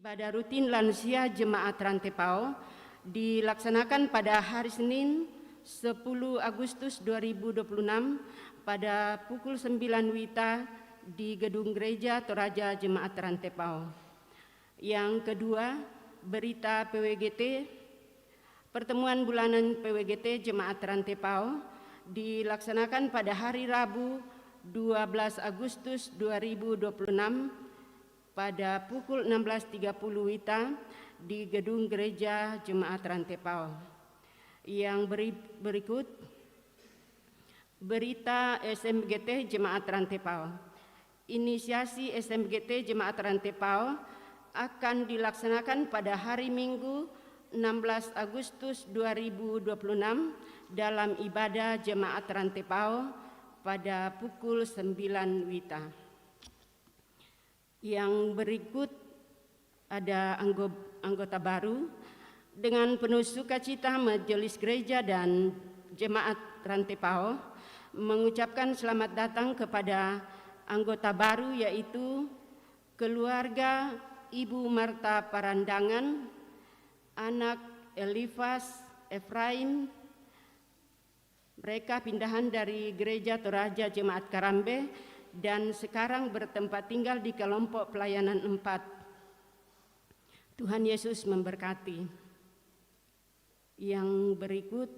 Ibadah rutin lansia Jemaat Rantepao dilaksanakan pada hari Senin 10 Agustus 2026 pada pukul 9 WITA di Gedung Gereja Toraja Jemaat Rantepao. Yang kedua, berita PWGT, pertemuan bulanan PWGT Jemaat Rantepao dilaksanakan pada hari Rabu 12 Agustus 2026 pada pukul 16.30 WITA di Gedung Gereja Jemaat Rantepao. Yang berikut berita SMGT Jemaat Rantepao. Inisiasi SMGT Jemaat Rantepao akan dilaksanakan pada hari Minggu 16 Agustus 2026 dalam ibadah Jemaat Rantepao pada pukul 9 WITA. Yang berikut ada anggota baru. Dengan penuh sukacita Majelis Gereja dan Jemaat Rantepao mengucapkan selamat datang kepada anggota baru, yaitu keluarga Ibu Marta Parandangan, anak Elifas Efraim. Mereka pindahan dari Gereja Toraja Jemaat Karambe dan sekarang bertempat tinggal di kelompok pelayanan 4. Tuhan Yesus memberkati. Yang berikut,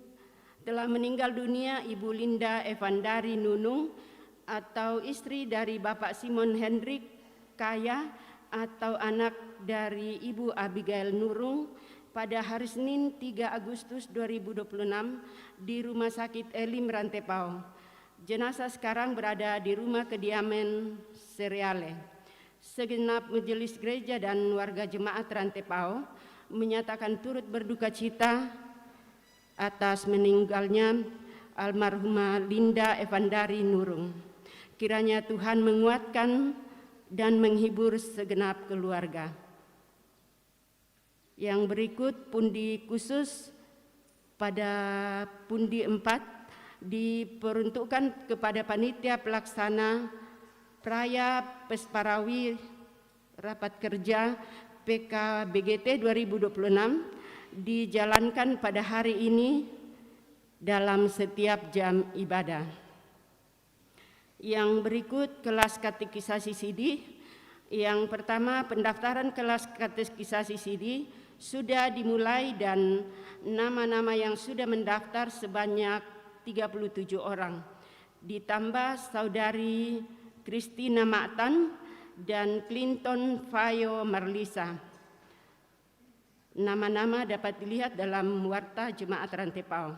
telah meninggal dunia Ibu Linda Evandari Nunung atau istri dari Bapak Simon Hendrik Kaya atau anak dari Ibu Abigail Nurung pada hari Senin 3 Agustus 2026 di Rumah Sakit Elim Rantepao. Jenazah sekarang berada di rumah kediaman Seriale. Segenap majelis gereja dan warga jemaat Rantepao menyatakan turut berduka cita atas meninggalnya almarhumah Linda Evandari Nurung. Kiranya Tuhan menguatkan dan menghibur segenap keluarga. Yang berikut pundi khusus pada pundi 4 diperuntukkan kepada panitia pelaksana Praya Pesparawi Rapat Kerja PKBGT 2026 dijalankan pada hari ini dalam setiap jam ibadah. Yang berikut kelas katekisasi CD. Yang pertama, pendaftaran kelas katekisasi CD sudah dimulai dan nama-nama yang sudah mendaftar sebanyak 37 orang, ditambah saudari Christina Maktan dan Clinton Fayo Marlisa. Nama-nama dapat dilihat dalam warta Jemaat Rantepao.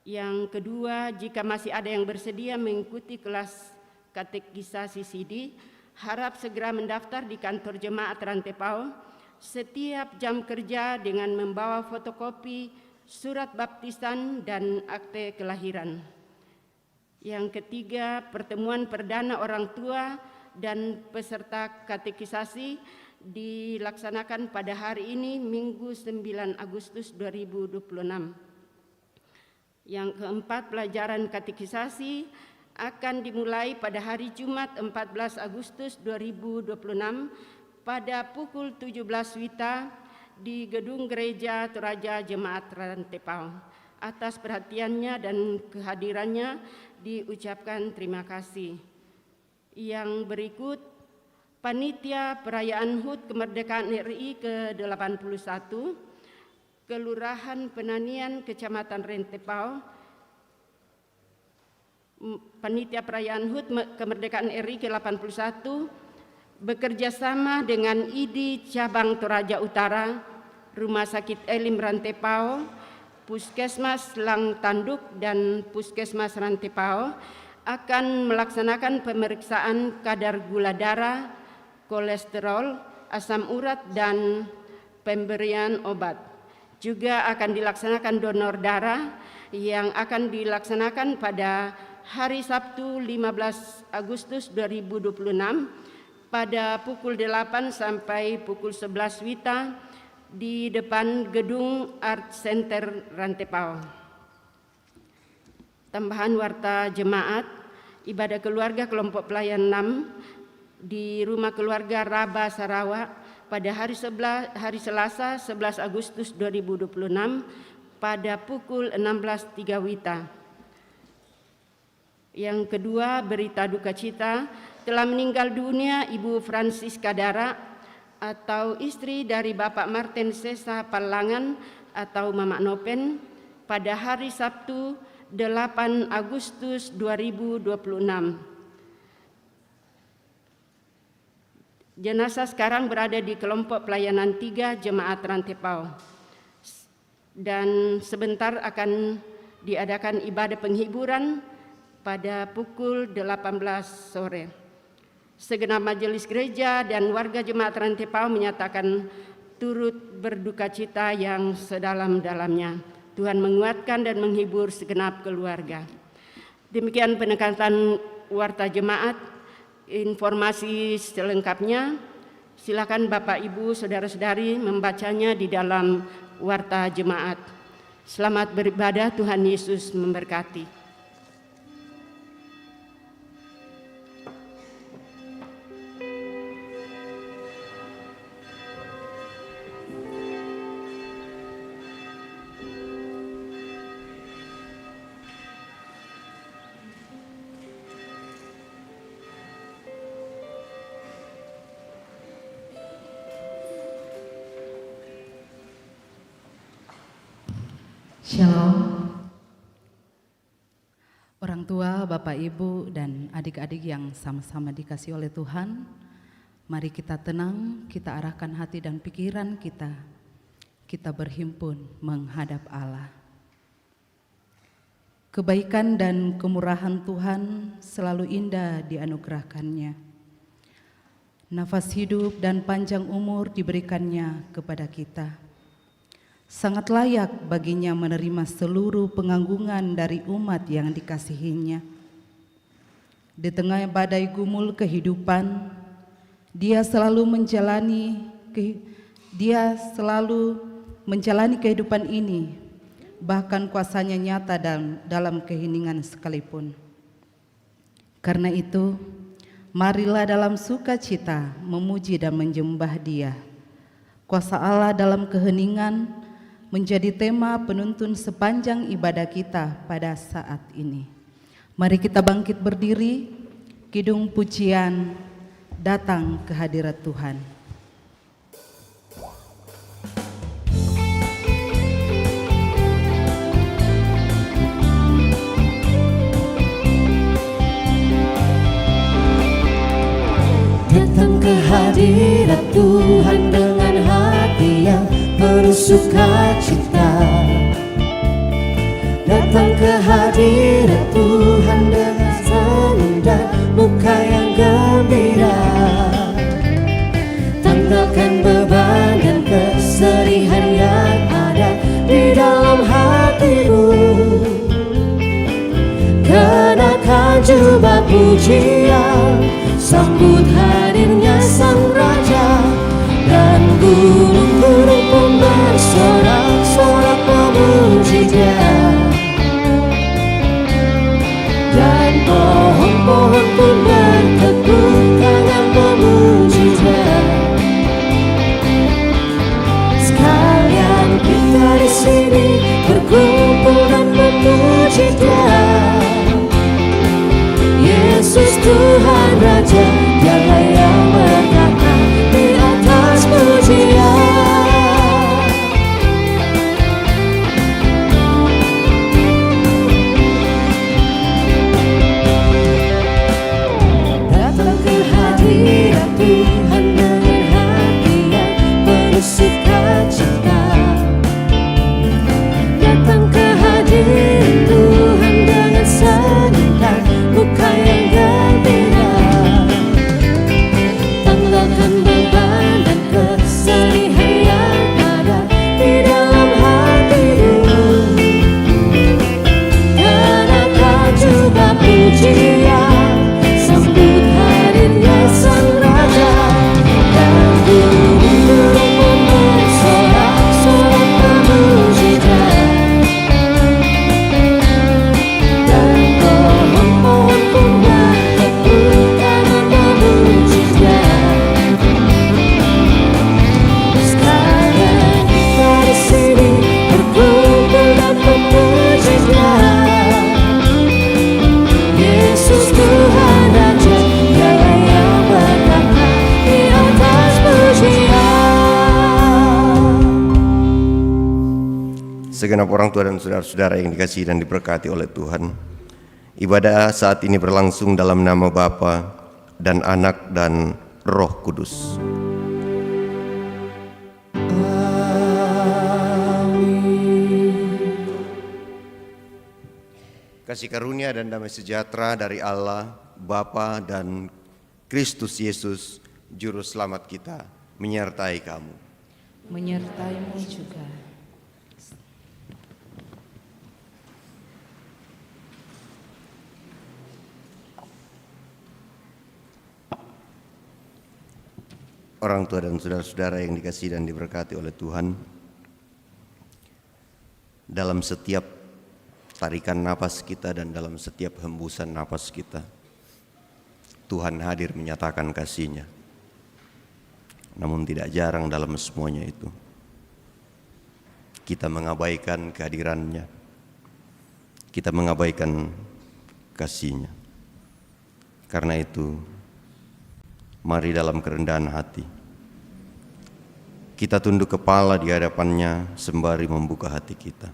Yang kedua, jika masih ada yang bersedia mengikuti kelas katekisasi CD, harap segera mendaftar di kantor Jemaat Rantepao setiap jam kerja dengan membawa fotokopi surat baptisan dan akte kelahiran. Yang ketiga, pertemuan perdana orang tua dan peserta katekisasi dilaksanakan pada hari ini Minggu 9 Agustus 2026. Yang keempat, pelajaran katekisasi akan dimulai pada hari Jumat 14 Agustus 2026 pada pukul 17 WITA di Gedung Gereja Toraja Jemaat Rantepao. Atas perhatiannya dan kehadirannya diucapkan terima kasih. Yang berikut, Panitia Perayaan HUT Kemerdekaan RI ke-81, Kelurahan Penanian Kecamatan Rantepao, Panitia Perayaan HUT Kemerdekaan RI ke-81 bekerjasama dengan ID Cabang Toraja Utara, Rumah Sakit Elim Rantepao, Puskesmas Lang Tanduk dan Puskesmas Rantepao akan melaksanakan pemeriksaan kadar gula darah, kolesterol, asam urat dan pemberian obat. Juga akan dilaksanakan donor darah yang akan dilaksanakan pada hari Sabtu 15 Agustus 2026 pada pukul 8 sampai pukul 11 WITA di depan Gedung Art Center Rantepao. Tambahan warta jemaat, ibadah keluarga kelompok pelayan 6 di Rumah Keluarga Raba Sarawak pada hari Selasa 11 Agustus 2026 pada pukul 16.3 WITA. Yang kedua, berita duka cita, telah meninggal dunia Ibu Francisca Dara atau istri dari Bapak Martin Sesa Palangan atau Mama Nopen pada hari Sabtu 8 Agustus 2026. Jenazah sekarang berada di kelompok pelayanan 3 Jemaat Rantepao dan sebentar akan diadakan ibadah penghiburan pada pukul 18 sore. Segenap majelis gereja dan warga Jemaat Rantepao menyatakan turut berduka cita yang sedalam-dalamnya. Tuhan menguatkan dan menghibur segenap keluarga. Demikian penekanan warta jemaat. Informasi selengkapnya silakan Bapak Ibu saudara-saudari membacanya di dalam warta jemaat. Selamat beribadah, Tuhan Yesus memberkati. Shalom. Orang tua, Bapak, Ibu, dan adik-adik yang sama-sama dikasihi oleh Tuhan, mari kita tenang, kita arahkan hati dan pikiran kita. Kita berhimpun menghadap Allah. Kebaikan dan kemurahan Tuhan selalu indah dianugerahkannya. Nafas hidup dan panjang umur diberikannya kepada kita. Sangat layak baginya menerima seluruh penganggungan dari umat yang dikasihinya. Di tengah badai gumul kehidupan, dia selalu menjalani kehidupan ini, bahkan kuasanya nyata dalam keheningan sekalipun. Karena itu, marilah dalam sukacita memuji dan menyembah Dia. Kuasa Allah dalam keheningan menjadi tema penuntun sepanjang ibadah kita pada saat ini. Mari kita bangkit berdiri, kidung pujian datang ke hadirat Tuhan. Datang ke hadirat Tuhan dengan hati yang penuh sukacita. Datang ke hadirat Tuhan dengan senyum dan muka yang gembira. Tanggalkan beban dan kesedihan yang ada di dalam hatimu. Kenakan jubah pujian, sambut hadirnya Sang Raja. Dan gunung-gunung pun bersorak-sorak memuji Dia. Dan pohon-pohon pun bertepuk tangan memuji Dia. Sekalian kita di sini berkumpul dan memuji Dia. Yesus Tuhan Raja, Dialah yang berkata di atas pujian. Datang ke hadirat Tuhan dengan hati yang penuh sukacita. Datang ke hadirat Tuhan dengan senyum dan muka yang gembira. Tanggalkan beban dan kesedihan yang ada di dalam hatimu. Kenakan jubah pujian, sambut hadirnya Sang Raja. Segenap orang tua dan saudara-saudara yang dikasihi dan diberkati oleh Tuhan, ibadah saat ini berlangsung dalam nama Bapa dan Anak dan Roh Kudus. Kasih karunia dan damai sejahtera dari Allah, Bapa dan Kristus Yesus, Juru Selamat kita, menyertai kamu. Menyertaimu juga. Orang tua dan saudara-saudara yang dikasihi dan diberkati oleh Tuhan, dalam setiap tarikan napas kita dan dalam setiap hembusan napas kita, Tuhan hadir menyatakan kasih-Nya. Namun tidak jarang dalam semuanya itu, kita mengabaikan kehadiran-Nya, kita mengabaikan kasih-Nya. Karena itu, mari dalam kerendahan hati, kita tunduk kepala di hadapan-Nya sembari membuka hati kita.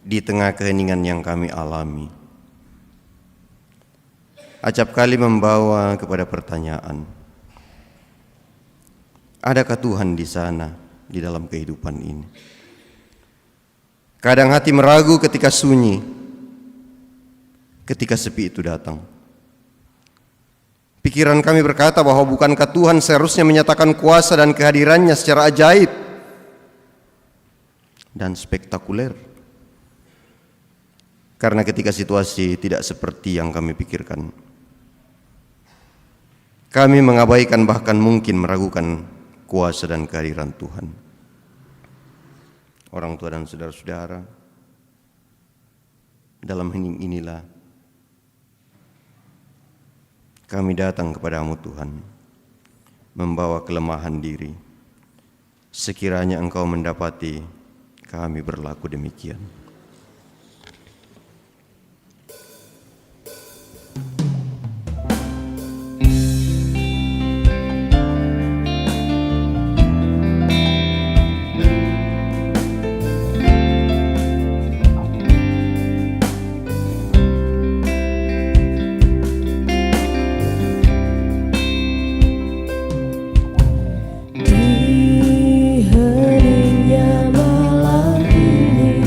Di tengah keheningan yang kami alami, acap kali membawa kepada pertanyaan, adakah Tuhan di sana, di dalam kehidupan ini? Kadang hati meragu ketika sunyi, ketika sepi itu datang. Pikiran kami berkata bahwa bukankah Tuhan seharusnya menyatakan kuasa dan kehadirannya secara ajaib dan spektakuler? Karena ketika situasi tidak seperti yang kami pikirkan, kami mengabaikan bahkan mungkin meragukan kuasa dan kehadiran Tuhan. Orang tua dan saudara-saudara, dalam hening inilah kami datang kepadamu Tuhan, membawa kelemahan diri. Sekiranya Engkau mendapati kami berlaku demikian. Di heningnya malam ini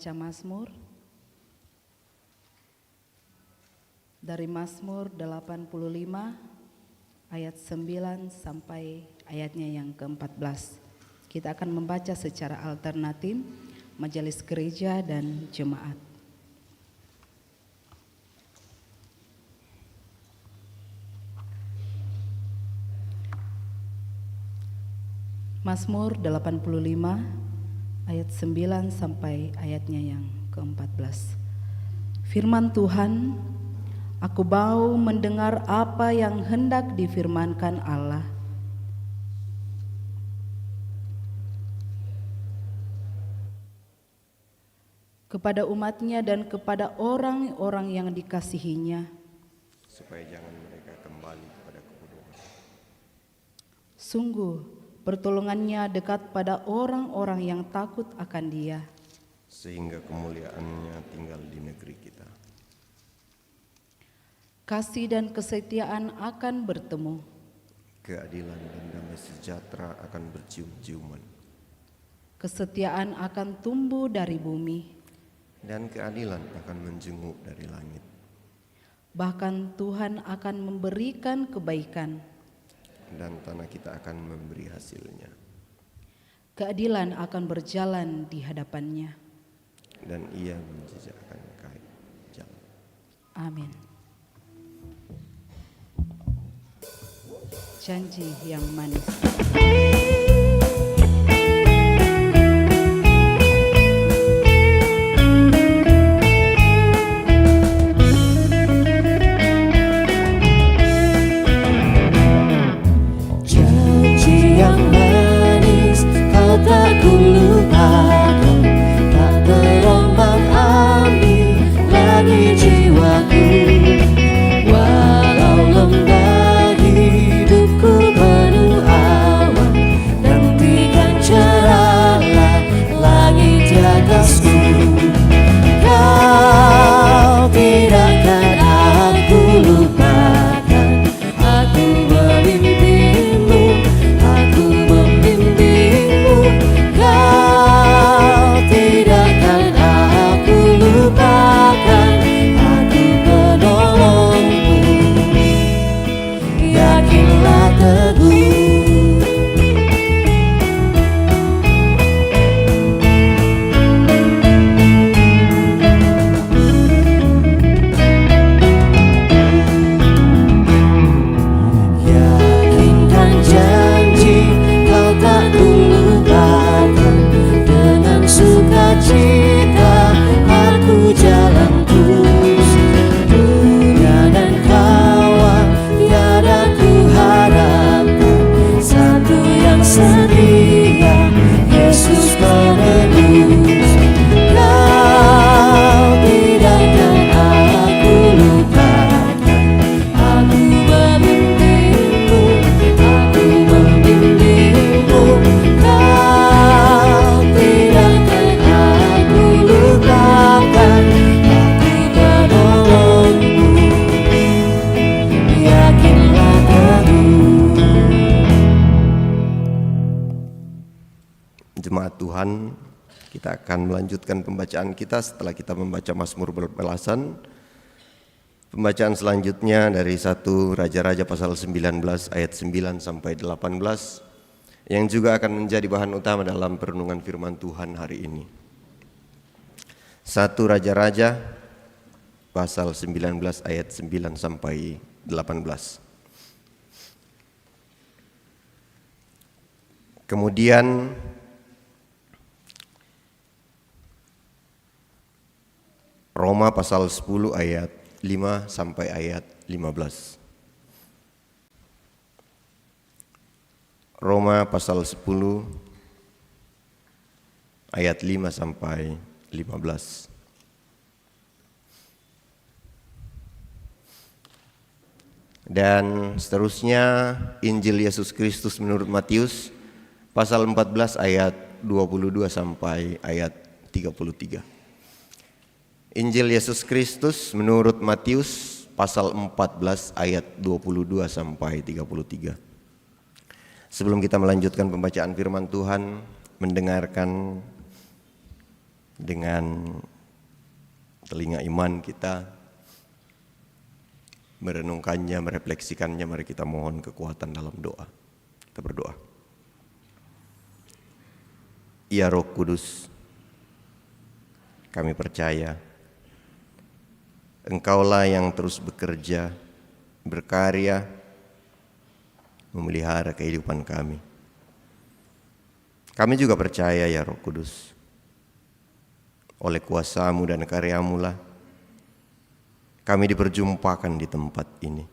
membaca Mazmur dari Mazmur 85 ayat 9 sampai ayatnya yang ke-14. Kita akan membaca secara alternatif majelis gereja dan jemaat. Mazmur 85 ayat 9 sampai ayatnya yang ke-14. Firman Tuhan, aku mau mendengar apa yang hendak difirmankan Allah. Kepada umatnya dan kepada orang-orang yang dikasihinya, supaya jangan mereka kembali kepada kebodohan. sungguh pertolongannya dekat pada orang-orang yang takut akan Dia, Sehingga kemuliaannya tinggal di negeri kita. kasih dan kesetiaan akan bertemu, Keadilan dan damai sejahtera akan bercium-ciuman. kesetiaan akan tumbuh dari bumi, Dan keadilan akan menjenguk dari langit. bahkan Tuhan akan memberikan kebaikan. Dan tanah kita akan memberi hasilnya. Keadilan akan berjalan di hadapannya. Dan ia menjejakkan jalan. Amin. Janji yang manis. Janji yang manis kau tak kulupakan, tak terombang-ambing lagi jiwaku. Walau lembah hidupku penuh awan, nantikan cerahlah langit di atasku. Kau tidakkan aku lupakan, aku memimpimu, aku membimbingmu. Kau tidakkan aku lupakan, aku penolongmu. Yakinlah teguh. Yakinkan janji kau tak kulupakan, dengan sukacita aku jalan terus. Dunia dan kawan tiada ku harapkan, satu yang setia, Yesus penebus. Kau tidakkan aku lupakan, aku memimpimu, aku membimbingmu. Kau tidakkan aku lupakan, aku penolongmu. Yakinlah teguh. Jemaat Tuhan, kita akan melanjutkan pembacaan kita setelah kita membaca Mazmur berbalasan. Pembacaan selanjutnya dari 1 Raja-Raja pasal 19 ayat 9 sampai 18 yang juga akan menjadi bahan utama dalam perenungan firman Tuhan hari ini. 1 Raja-Raja pasal 19 ayat 9 sampai 18. Kemudian Roma pasal 10 ayat 5 sampai ayat 15. Roma pasal 10 ayat 5 sampai 15. Dan seterusnya Injil Yesus Kristus menurut Matius pasal 14 ayat 22 sampai ayat 33. Injil Yesus Kristus menurut Matius pasal 14 ayat 22 sampai 33. Sebelum kita melanjutkan pembacaan firman Tuhan, mendengarkan dengan telinga iman kita merenungkannya, merefleksikannya, mari kita mohon kekuatan dalam doa. Kita berdoa. Ya Roh Kudus, kami percaya Engkaulah yang terus bekerja, berkarya, memelihara kehidupan kami. Kami juga percaya ya Roh Kudus, oleh kuasa-Mu dan karya-Mu lah kami diperjumpakan di tempat ini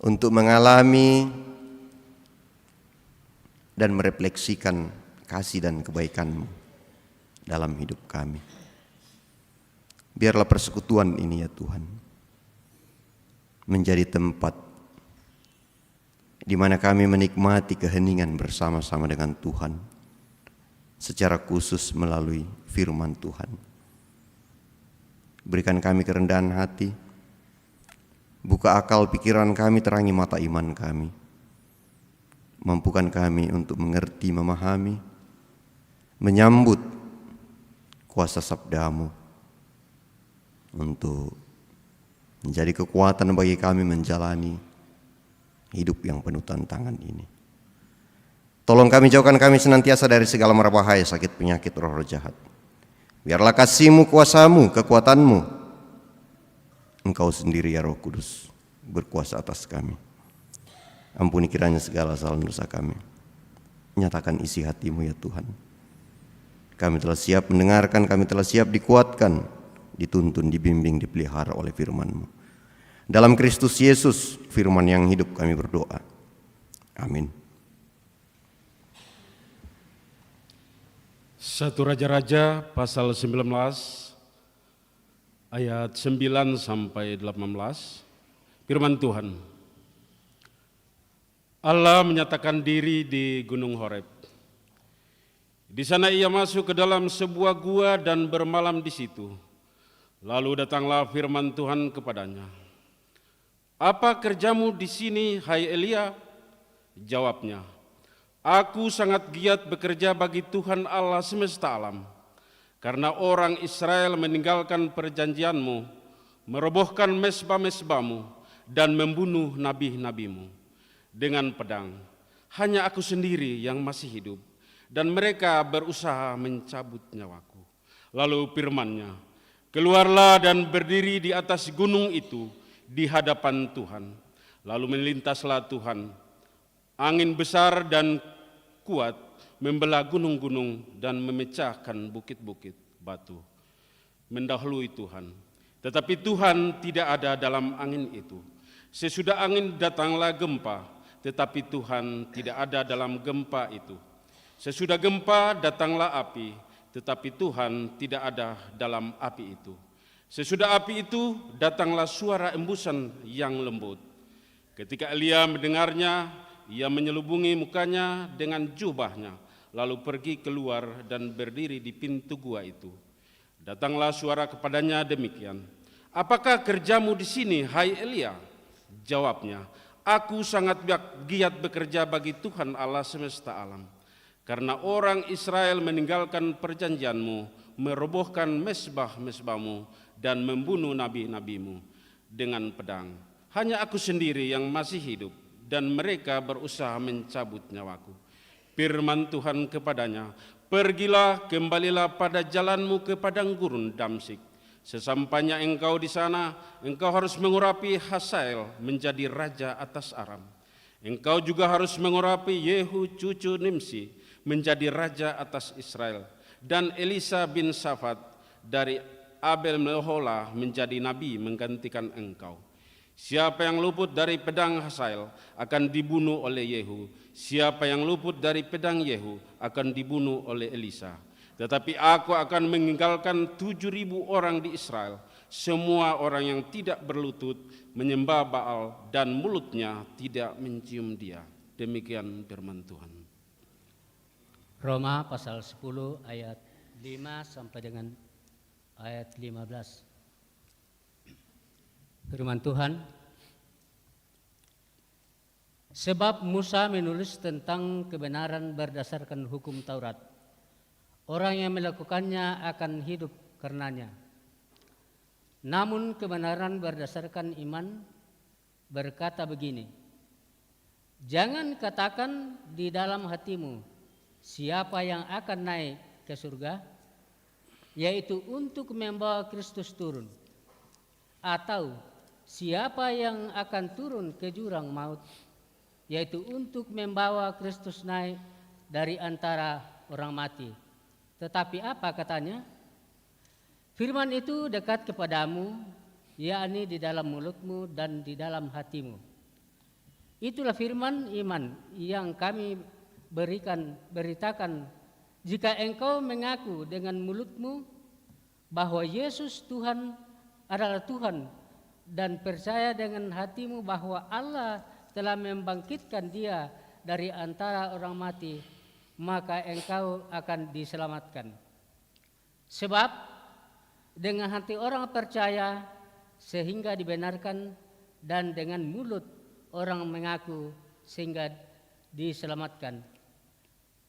untuk mengalami dan merefleksikan kasih dan kebaikan-Mu dalam hidup kami. Biarlah persekutuan ini ya Tuhan menjadi tempat di mana kami menikmati keheningan bersama-sama dengan Tuhan secara khusus melalui firman Tuhan. Berikan kami kerendahan hati, buka akal pikiran kami, terangi mata iman kami. Mampukan kami untuk mengerti, memahami, menyambut kuasa sabda-Mu untuk menjadi kekuatan bagi kami menjalani hidup yang penuh tantangan ini. Tolong kami, jauhkan kami senantiasa dari segala mara bahaya, sakit, penyakit, roh-roh jahat. Biarlah kasih-Mu, kuasa-Mu, kekuatan-Mu, Engkau sendiri ya Roh Kudus berkuasa atas kami. Ampuni kiranya segala salah dosa kami. Nyatakan isi hati-Mu ya Tuhan. Kami telah siap mendengarkan, kami telah siap dikuatkan, dituntun, dibimbing, dipelihara oleh firman-Mu. Dalam Kristus Yesus, firman yang hidup, kami berdoa. Amin. 1 Raja-Raja pasal 19 ayat 9 sampai 18. Firman Tuhan. Allah menyatakan diri di Gunung Horeb. Di sana ia masuk ke dalam sebuah gua dan bermalam di situ. Lalu datanglah firman Tuhan kepadanya. Apa kerjamu di sini, hai Elia? Jawabnya, aku sangat giat bekerja bagi Tuhan Allah semesta alam, karena orang Israel meninggalkan perjanjian-Mu, merobohkan mezbah-mezbah-Mu, dan membunuh nabi-nabi-Mu dengan pedang. Hanya aku sendiri yang masih hidup, dan mereka berusaha mencabut nyawaku. Lalu firman-Nya, keluarlah dan berdiri di atas gunung itu di hadapan Tuhan. Lalu melintaslah Tuhan. Angin besar dan kuat membelah gunung-gunung dan memecahkan bukit-bukit batu. Mendahului Tuhan. Tetapi Tuhan tidak ada dalam angin itu. Sesudah angin datanglah gempa, tetapi Tuhan tidak ada dalam gempa itu. Sesudah gempa datanglah api, tetapi Tuhan tidak ada dalam api itu. Sesudah api itu datanglah suara embusan yang lembut. Ketika Elia mendengarnya, ia menyelubungi mukanya dengan jubahnya, lalu pergi keluar dan berdiri di pintu gua itu. Datanglah suara kepadanya demikian, apakah kerjamu di sini, hai Elia? Jawabnya, aku sangat giat bekerja bagi Tuhan Allah semesta alam, karena orang Israel meninggalkan perjanjian-Mu, merobohkan mezbah-mezbah-Mu, dan membunuh nabi-nabi-Mu dengan pedang. Hanya aku sendiri yang masih hidup, dan mereka berusaha mencabut nyawaku. Firman Tuhan kepadanya, pergilah, kembalilah pada jalanmu ke padang gurun Damsyik. Sesampainya engkau di sana, engkau harus mengurapi Hazael menjadi raja atas Aram. Engkau juga harus mengurapi Yehu cucu Nimsi menjadi raja atas Israel, dan Elisa bin Safat dari Abel Meholah menjadi nabi menggantikan engkau. Siapa yang luput dari pedang Hazael akan dibunuh oleh Yehu. Siapa yang luput dari pedang Yehu akan dibunuh oleh Elisa. Tetapi aku akan meninggalkan 7.000 orang di Israel, semua orang yang tidak berlutut menyembah Baal dan mulutnya tidak mencium dia. Demikian firman Tuhan. Roma pasal 10 ayat 5 sampai dengan ayat 15. Firman Tuhan, sebab Musa menulis tentang kebenaran berdasarkan hukum Taurat. Orang yang melakukannya akan hidup karenanya. Namun kebenaran berdasarkan iman berkata begini, jangan katakan di dalam hatimu, siapa yang akan naik ke surga, yaitu untuk membawa Kristus turun, atau siapa yang akan turun ke jurang maut, yaitu untuk membawa Kristus naik dari antara orang mati. Tetapi apa katanya? Firman itu dekat kepadamu, yakni di dalam mulutmu dan di dalam hatimu. Itulah firman iman yang kami beritakan. Jika engkau mengaku dengan mulutmu bahwa Yesus Tuhan adalah Tuhan dan percaya dengan hatimu bahwa Allah telah membangkitkan Dia dari antara orang mati, maka engkau akan diselamatkan. Sebab dengan hati orang percaya sehingga dibenarkan, dan dengan mulut orang mengaku sehingga diselamatkan.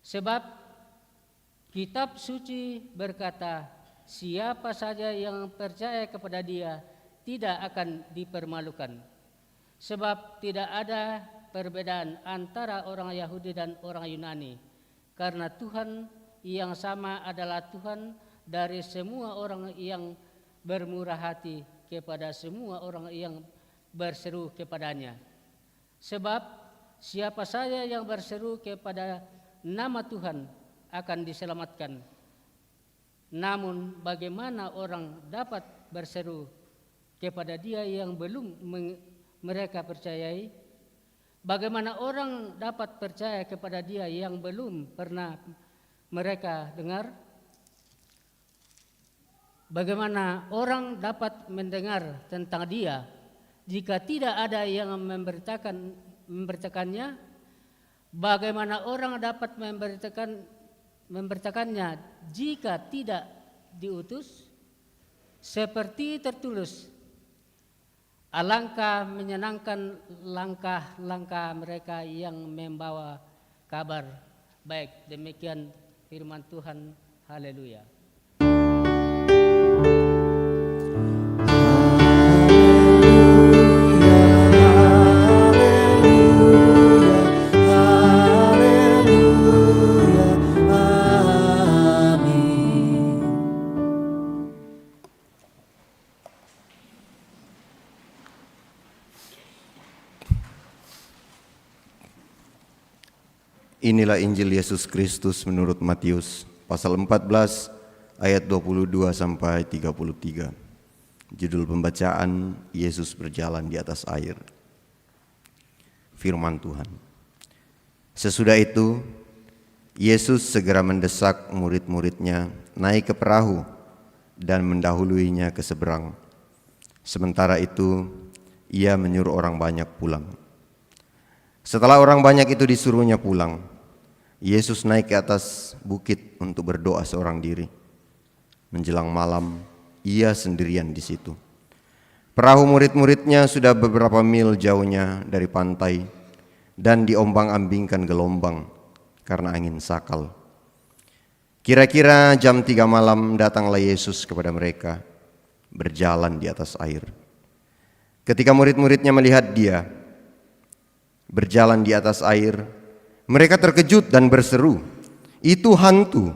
Sebab kitab suci berkata, siapa saja yang percaya kepada Dia tidak akan dipermalukan. Sebab tidak ada perbedaan antara orang Yahudi dan orang Yunani, karena Tuhan yang sama adalah Tuhan dari semua orang yang bermurah hati kepada semua orang yang berseru kepadanya. Sebab siapa saja yang berseru kepada nama Tuhan akan diselamatkan. Namun bagaimana orang dapat berseru kepada Dia yang belum mereka percayai? Bagaimana orang dapat percaya kepada Dia yang belum pernah mereka dengar? Bagaimana orang dapat mendengar tentang Dia jika tidak ada yang memberitakannya? Bagaimana orang dapat memberitakannya jika tidak diutus? Seperti tertulis, alangkah menyenangkan langkah-langkah mereka yang membawa kabar baik. Demikian firman Tuhan. Haleluya. Inilah Injil Yesus Kristus menurut Matius pasal 14 ayat 22 sampai 33. Judul pembacaan, Yesus berjalan di atas air. Firman Tuhan. Sesudah itu Yesus segera mendesak murid-muridnya naik ke perahu dan mendahuluinya ke seberang. Sementara itu Ia menyuruh orang banyak pulang. Setelah orang banyak itu disuruhnya pulang, Yesus naik ke atas bukit untuk berdoa seorang diri. Menjelang malam, Ia sendirian di situ. Perahu murid-muridnya sudah beberapa mil jauhnya dari pantai dan diombang-ambingkan gelombang karena angin sakal. Kira-kira jam 3 malam datanglah Yesus kepada mereka, berjalan di atas air. Ketika murid-muridnya melihat Dia berjalan di atas air, mereka terkejut dan berseru, "Itu hantu!"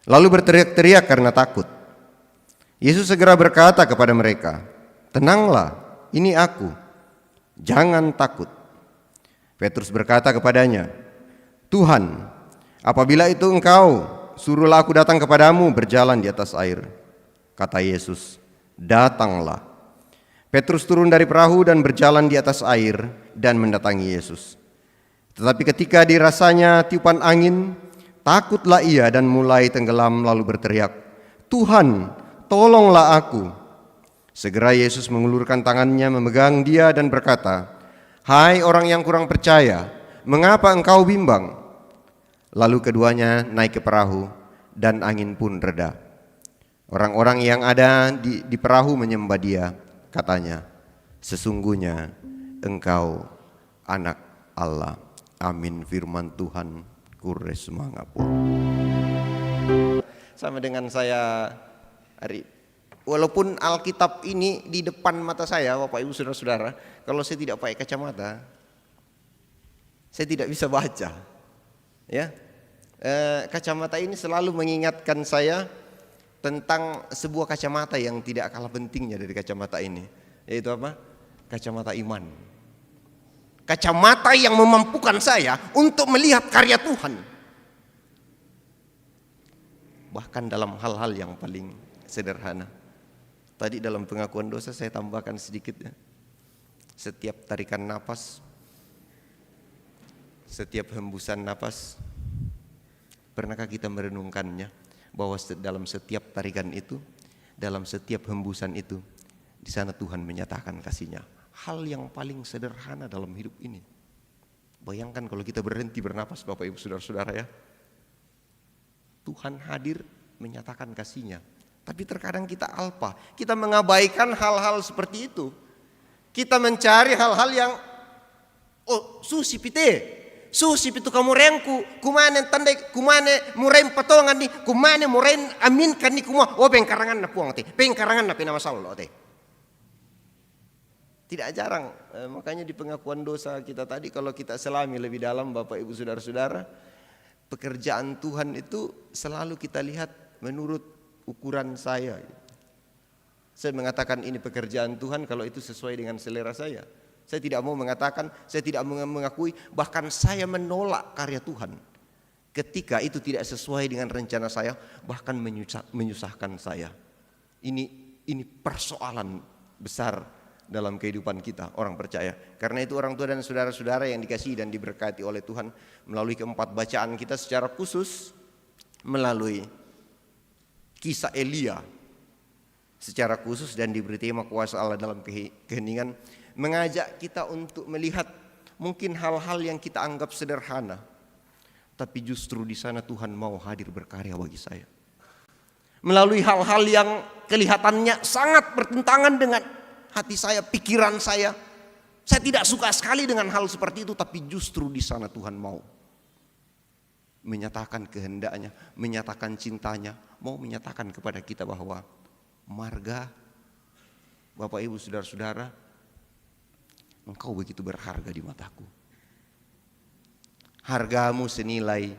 Lalu berteriak-teriak karena takut. Yesus segera berkata kepada mereka, "Tenanglah, ini Aku. Jangan takut." Petrus berkata kepadanya, "Tuhan, apabila itu Engkau, suruhlah aku datang kepadamu berjalan di atas air." Kata Yesus, "Datanglah." Petrus turun dari perahu dan berjalan di atas air dan mendatangi Yesus. Tetapi ketika dirasanya tiupan angin, takutlah ia dan mulai tenggelam lalu berteriak, "Tuhan, tolonglah aku." Segera Yesus mengulurkan tangannya memegang dia dan berkata, "Hai orang yang kurang percaya, mengapa engkau bimbang?" Lalu keduanya naik ke perahu dan angin pun reda. Orang-orang yang ada di perahu menyembah Dia. Katanya, "Sesungguhnya Engkau Anak Allah." Amin. Firman Tuhan. Kures mangapun. sama dengan saya hari. Walaupun Alkitab ini di depan mata saya, Bapak Ibu Saudara-saudara, kalau saya tidak pakai kacamata, saya tidak bisa baca. Ya, kacamata ini selalu mengingatkan saya tentang sebuah kacamata yang tidak kalah pentingnya dari kacamata ini, yaitu apa? Kacamata iman. Kacamata yang memampukan saya untuk melihat karya Tuhan. Bahkan dalam hal-hal yang paling sederhana. Tadi dalam pengakuan dosa saya tambahkan sedikit ya. Setiap tarikan napas, setiap hembusan napas, pernahkah kita merenungkannya bahwa dalam setiap tarikan itu, dalam setiap hembusan itu, di sana Tuhan menyatakan kasih-Nya. Hal yang paling sederhana dalam hidup ini. Bayangkan kalau kita berhenti bernapas, Bapak Ibu Saudara-saudara ya. Tuhan hadir menyatakan kasih-Nya. Tapi terkadang kita alpa, kita mengabaikan hal-hal seperti itu. Kita mencari hal-hal yang susi pitu kamu rengku, kumane tandai, kumane murem patongan ni, kumane murem aminkan ni kumua, pengkarangan na puang te, pengkarangan na pinamasaul te. Tidak jarang, makanya di pengakuan dosa kita tadi kalau kita selami lebih dalam Bapak Ibu Saudara-saudara, pekerjaan Tuhan itu selalu kita lihat menurut ukuran saya. Saya mengatakan ini pekerjaan Tuhan kalau itu sesuai dengan selera saya. Saya tidak mau mengatakan, saya tidak mengakui, bahkan saya menolak karya Tuhan ketika itu tidak sesuai dengan rencana saya, bahkan menyusahkan saya. Ini persoalan besar dalam kehidupan kita orang percaya. Karena itu orang tua dan saudara-saudara yang dikasihi dan diberkati oleh Tuhan, melalui keempat bacaan kita secara khusus melalui kisah Elia secara khusus dan diberi tema kuasa Allah dalam keheningan, mengajak kita untuk melihat mungkin hal-hal yang kita anggap sederhana, tapi justru di sana Tuhan mau hadir berkarya bagi saya. Melalui hal-hal yang kelihatannya sangat bertentangan dengan hati saya, pikiran saya tidak suka sekali dengan hal seperti itu, tapi justru di sana Tuhan mau menyatakan kehendaknya, menyatakan cintanya, mau menyatakan kepada kita bahwa marga, Bapak Ibu Saudara-saudara, engkau begitu berharga di mataku. Hargamu senilai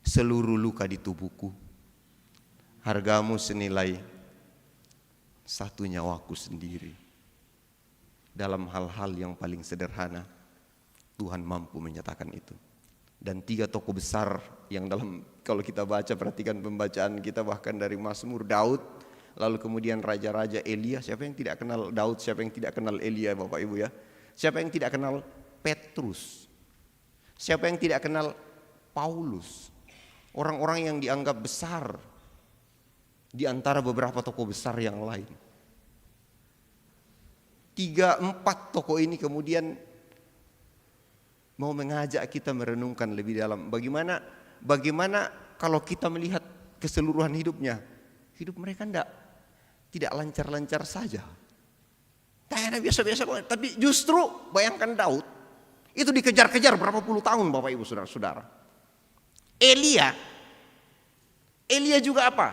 seluruh luka di tubuhku. Hargamu senilai satu nyawaku sendiri. Dalam hal-hal yang paling sederhana, Tuhan mampu menyatakan itu. Dan 3 tokoh besar yang dalam, kalau kita baca, perhatikan pembacaan kita bahkan dari Mazmur, Daud, lalu kemudian raja-raja Elia. Siapa yang tidak kenal Daud, siapa yang tidak kenal Elia, Bapak Ibu ya? Siapa yang tidak kenal Petrus? Siapa yang tidak kenal Paulus? Orang-orang yang dianggap besar di antara beberapa tokoh besar yang lain. 3-4 tokoh ini kemudian mau mengajak kita merenungkan lebih dalam bagaimana kalau kita melihat keseluruhan hidupnya, hidup mereka tidak lancar-lancar saja. Tidak biasa-biasa banget. Tapi justru bayangkan Daud itu dikejar-kejar berapa puluh tahun, Bapak Ibu Saudara-saudara. Elia juga apa?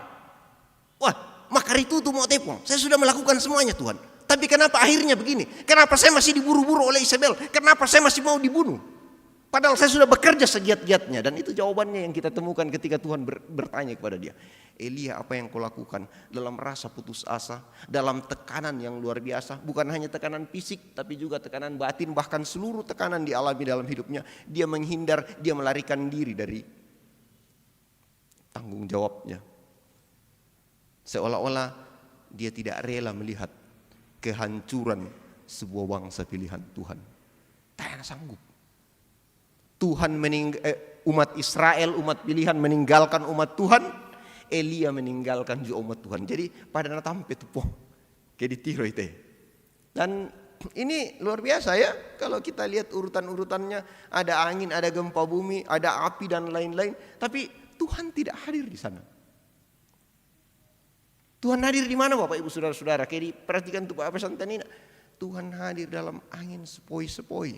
Wah, makar itu tuh mau tepung. Saya sudah melakukan semuanya Tuhan. Tapi kenapa akhirnya begini? Kenapa saya masih diburu-buru oleh Isabel? Kenapa saya masih mau dibunuh? Padahal saya sudah bekerja segiat-giatnya. Dan itu jawabannya yang kita temukan ketika Tuhan bertanya kepada dia. Elia, apa yang kau lakukan? Dalam rasa putus asa, dalam tekanan yang luar biasa. Bukan hanya tekanan fisik, tapi juga tekanan batin. Bahkan seluruh tekanan dialami dalam hidupnya. Dia menghindar, dia melarikan diri dari tanggung jawabnya. Seolah-olah dia tidak rela melihat kehancuran sebuah bangsa pilihan Tuhan. Tak sanggup. Tuhan umat Israel, umat pilihan meninggalkan umat Tuhan. Elia meninggalkan juga umat Tuhan. Jadi pada natampe itu po kayak ditiro itu. Dan ini luar biasa ya. Kalau kita lihat urutan-urutannya, ada angin, ada gempa bumi, ada api dan lain-lain. Tapi Tuhan tidak hadir di sana. Tuhan hadir di mana, Bapak Ibu Saudara-saudara? Kayak perhatikan tuh Pak Santanina. Tuhan hadir dalam angin sepoi-sepoi.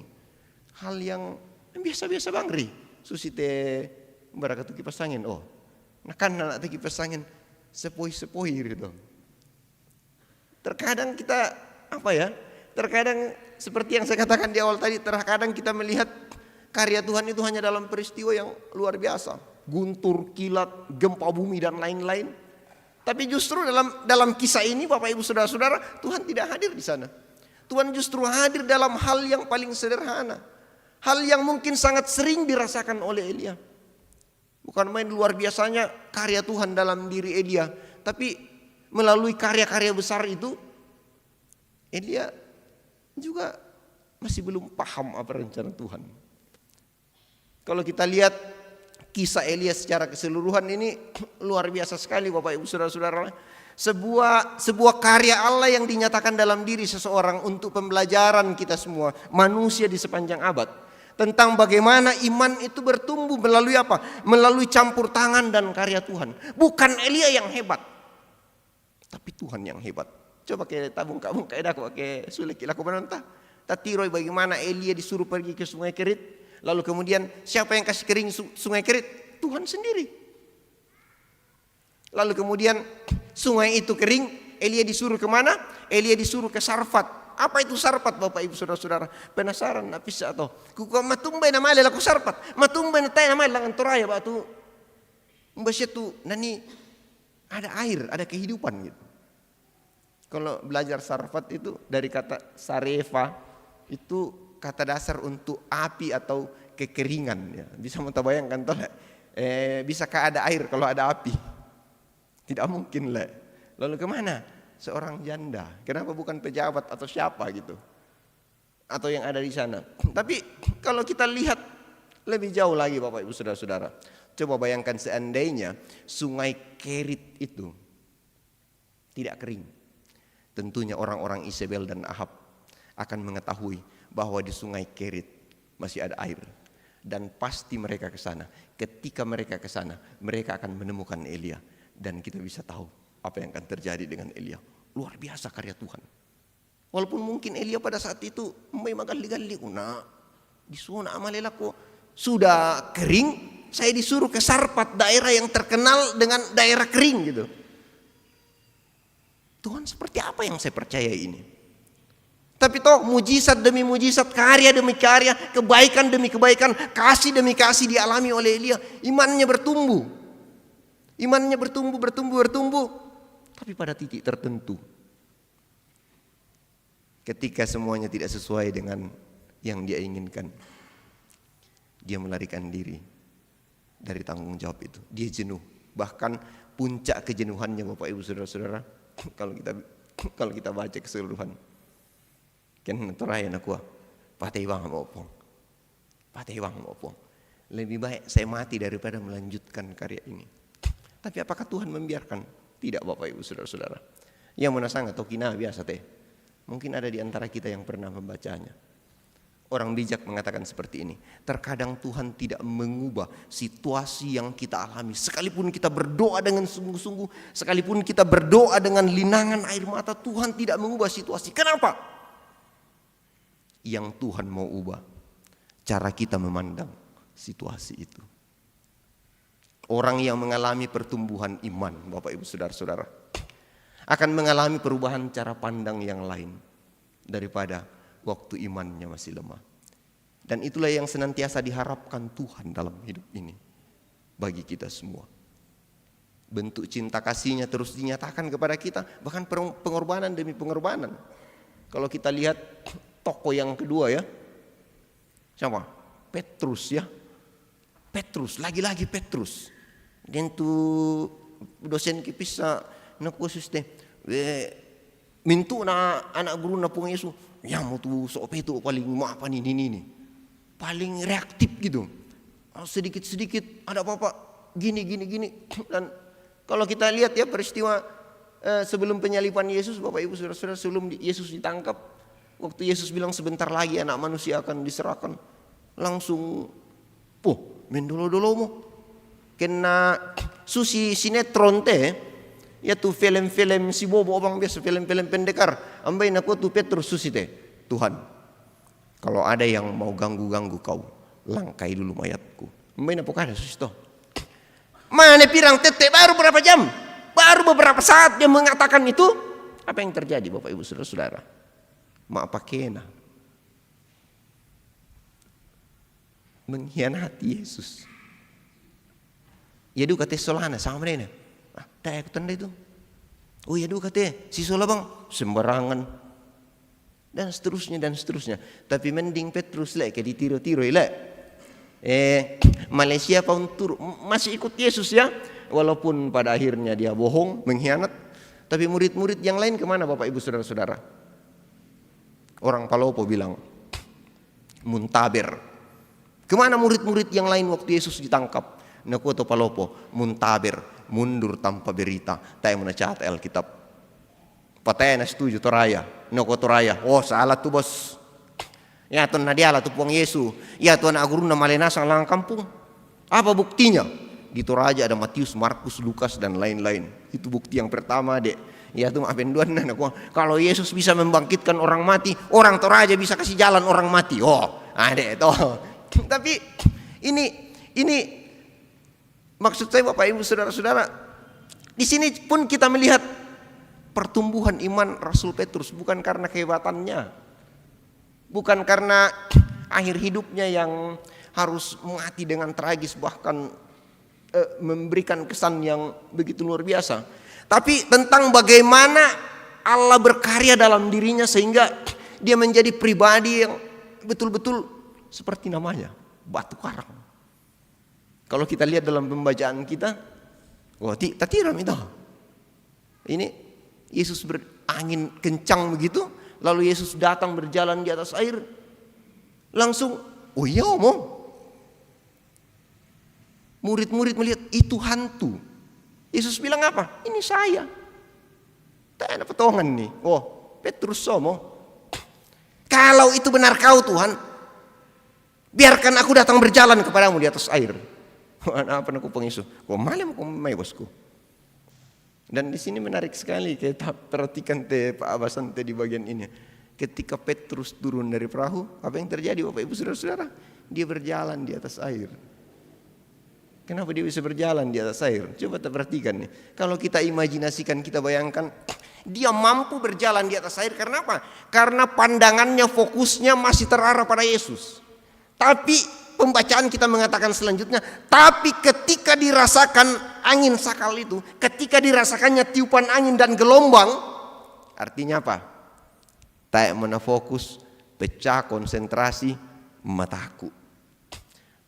Hal yang biasa-biasa bangri. Susite barakatu kipas angin. Oh, Nah kan anak teki pesangin sepoi-sepoi gitu. Terkadang kita terkadang seperti yang saya katakan di awal tadi, terkadang kita melihat karya Tuhan itu hanya dalam peristiwa yang luar biasa, guntur, kilat, gempa bumi dan lain-lain. Tapi justru dalam kisah ini Bapak Ibu Saudara-saudara, Tuhan tidak hadir di sana. Tuhan justru hadir dalam hal yang paling sederhana, hal yang mungkin sangat sering dirasakan oleh Elia. Bukan main luar biasanya karya Tuhan dalam diri Elia, tapi melalui karya-karya besar itu, Elia juga masih belum paham apa rencana Tuhan. Kalau kita lihat kisah Elia secara keseluruhan ini luar biasa sekali Bapak Ibu Saudara-saudara. Sebuah karya Allah yang dinyatakan dalam diri seseorang untuk pembelajaran kita semua, manusia di sepanjang abad. Tentang bagaimana iman itu bertumbuh melalui apa? Melalui campur tangan dan karya Tuhan. Bukan Elia yang hebat, tapi Tuhan yang hebat. Coba kayak tabung kayak aku pakai sulit laku menonton. Tatiroi bagaimana Elia disuruh pergi ke Sungai Kerit. Lalu kemudian siapa yang kasih kering Sungai Kerit? Tuhan sendiri. Lalu kemudian sungai itu kering, Elia disuruh kemana? Elia disuruh ke Sarfat. Apa itu Sarfat Bapak Ibu Saudara-saudara? Penasaran napis atau kuku matumbay na mali laku Sarfat. Matumbay na tayo na mali lang antoraya ba tu. Mbasya tu nani ada air, ada kehidupan gitu. Kalau belajar Sarfat itu dari kata sarefa, itu kata dasar untuk api atau kekeringan ya. Bisa mau bayangkan toh bisakah ada air kalau ada api? Tidak mungkin lah. Lalu kemana? Seorang janda. Kenapa bukan pejabat atau siapa gitu? Atau yang ada di sana. Tapi kalau kita lihat lebih jauh lagi Bapak Ibu Saudara-saudara. Coba bayangkan seandainya Sungai Kerit itu tidak kering. Tentunya orang-orang Isabel dan Ahab akan mengetahui bahwa di Sungai Kerit masih ada air. Dan pasti mereka ke sana. Ketika mereka ke sana, mereka akan menemukan Elia. Dan kita bisa tahu apa yang akan terjadi dengan Elia. Luar biasa karya Tuhan. Walaupun mungkin Elia pada saat itu may magali-gali una di sana amalelako sudah kering, saya disuruh ke Sarfat, daerah yang terkenal dengan daerah kering gitu. Tuhan seperti apa yang saya percaya ini? Tapi toh mujizat demi mujizat, karya demi karya, kebaikan demi kebaikan, kasih demi kasih dialami oleh Elia. Imannya bertumbuh. Imannya bertumbuh. Tapi pada titik tertentu, ketika semuanya tidak sesuai dengan yang dia inginkan, dia melarikan diri dari tanggung jawab itu. Dia jenuh. Bahkan puncak kejenuhannya Bapak Ibu Saudara-saudara, kalau kita baca keseluruhan, kan terakhir aku patay bang maupong. Lebih baik saya mati daripada melanjutkan karya ini. Tapi apakah Tuhan membiarkan? Tidak Bapak Ibu Saudara-saudara. Yang menasang atau kina biasa teh. Mungkin ada di antara kita yang pernah membacanya. Orang bijak mengatakan seperti ini. Terkadang Tuhan tidak mengubah situasi yang kita alami. Sekalipun kita berdoa dengan sungguh-sungguh. Sekalipun kita berdoa dengan linangan air mata. Tuhan tidak mengubah situasi. Kenapa? Yang Tuhan mau ubah cara kita memandang situasi itu. Orang yang mengalami pertumbuhan iman, Bapak Ibu Saudara-saudara, akan mengalami perubahan cara pandang yang lain daripada waktu imannya masih lemah. Dan itulah yang senantiasa diharapkan Tuhan dalam hidup ini bagi kita semua. Bentuk cinta kasihnya terus dinyatakan kepada kita, bahkan pengorbanan demi pengorbanan. Kalau kita lihat tokoh yang kedua ya, siapa? Petrus ya. Lagi-lagi Petrus. Dan tu dosen kipisa na khusus teh mintu na anak guru na pung Yesus ya mau tu sope itu paling apa ini paling reaktif gitu. Sedikit ada apa-apa gini. Dan kalau kita lihat ya peristiwa sebelum penyaliban Yesus, Bapak Ibu Saudara-saudara, sebelum Yesus ditangkap, waktu Yesus bilang sebentar lagi anak manusia akan diserahkan, langsung mendolo-dolo mo. Kena susi sinetron teh, ya tu film-film si bobo bang biasa film-film pendekar. Ambai naku tu Petrus susi teh. Tuhan, kalau ada yang mau ganggu kau, langkai dulu mayatku. Ambai naku kada susi toh. Mana pirang tete baru berapa jam? Baru beberapa saat dia mengatakan itu. Apa yang terjadi Bapak Ibu Saudara-saudara? Mak pakena. Mengkhianati Yesus. Ya duka teh solana sama mereka. Tak aku tanda itu. Oh ya duka teh si sola bang sembarangan. Dan seterusnya dan seterusnya. Tapi mending Petrus lek ke ditiro-tiro lek. Malaysia pun masih ikut Yesus ya. Walaupun pada akhirnya dia bohong, mengkhianat. Tapi murid-murid yang lain kemana Bapak Ibu Saudara-saudara? Orang Palopo bilang muntaber. Kemana murid-murid yang lain waktu Yesus ditangkap? Nakuto Palopo muntaber, mundur tanpa berita. Tak menacat Alkitab. Patena setuju toraya, nakuto toraya. Oh salah tuh bos. Ya tuan nadiala tuh puang Yesus. Ya tuan aguruna malena salang kampung. Apa buktinya? Di Toraja ada Matius, Markus, Lukas dan lain-lain. Itu bukti yang pertama dek. Ya tuh apenduan kalau Yesus bisa membangkitkan orang mati, orang Toraja bisa kasih jalan orang mati. Oh, adek toh. Tapi ini maksud saya Bapak Ibu Saudara-saudara, di sini pun kita melihat pertumbuhan iman Rasul Petrus bukan karena kehebatannya, bukan karena akhir hidupnya yang harus mati dengan tragis bahkan memberikan kesan yang begitu luar biasa, tapi tentang bagaimana Allah berkarya dalam dirinya sehingga dia menjadi pribadi yang betul-betul seperti namanya, batu karang. Kalau kita lihat dalam pembacaan kita, wah tak tiram itu. Ini Yesus berangin kencang begitu, lalu Yesus datang berjalan di atas air, langsung, oh iya omong. Murid-murid melihat itu hantu. Yesus bilang apa? Ini saya. Tak ada potongan nih. Oh, Petrus somo. Kalau itu benar kau Tuhan, biarkan aku datang berjalan kepadamu di atas air. Apa aku pengisu? Kau malam kau mai bosku. Dan di sini menarik sekali kita perhatikan Pak Abasan di bagian ini. Ketika Petrus turun dari perahu, apa yang terjadi Bapak Ibu Saudara-saudara? Dia berjalan di atas air. Kenapa dia bisa berjalan di atas air? Coba kita perhatikan nih. Kalau kita imajinasikan, kita bayangkan, dia mampu berjalan di atas air karena apa? Karena pandangannya, fokusnya masih terarah pada Yesus. Tapi pembacaan kita mengatakan selanjutnya, tapi ketika dirasakan angin sakal itu, ketika dirasakannya tiupan angin dan gelombang, artinya apa? Tak mana fokus, pecah konsentrasi mataku.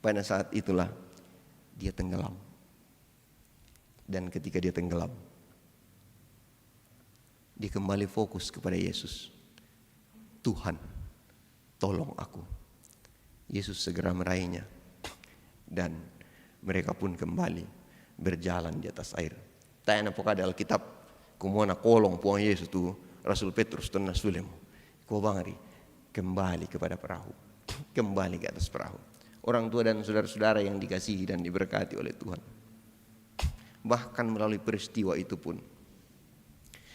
Pada saat itulah dia tenggelam. Dan ketika dia tenggelam, dia kembali fokus kepada Yesus. Tuhan, tolong aku. Yesus segera meraihnya. Dan mereka pun kembali berjalan di atas air. Tanya pokada Alkitab, kumona kolong puang Yesus tu Rasul Petrus dan Nasulemu. Kau bangari kembali kepada perahu. Kembali ke atas perahu. Orang tua dan saudara-saudara yang dikasihi dan diberkati oleh Tuhan. Bahkan melalui peristiwa itu pun,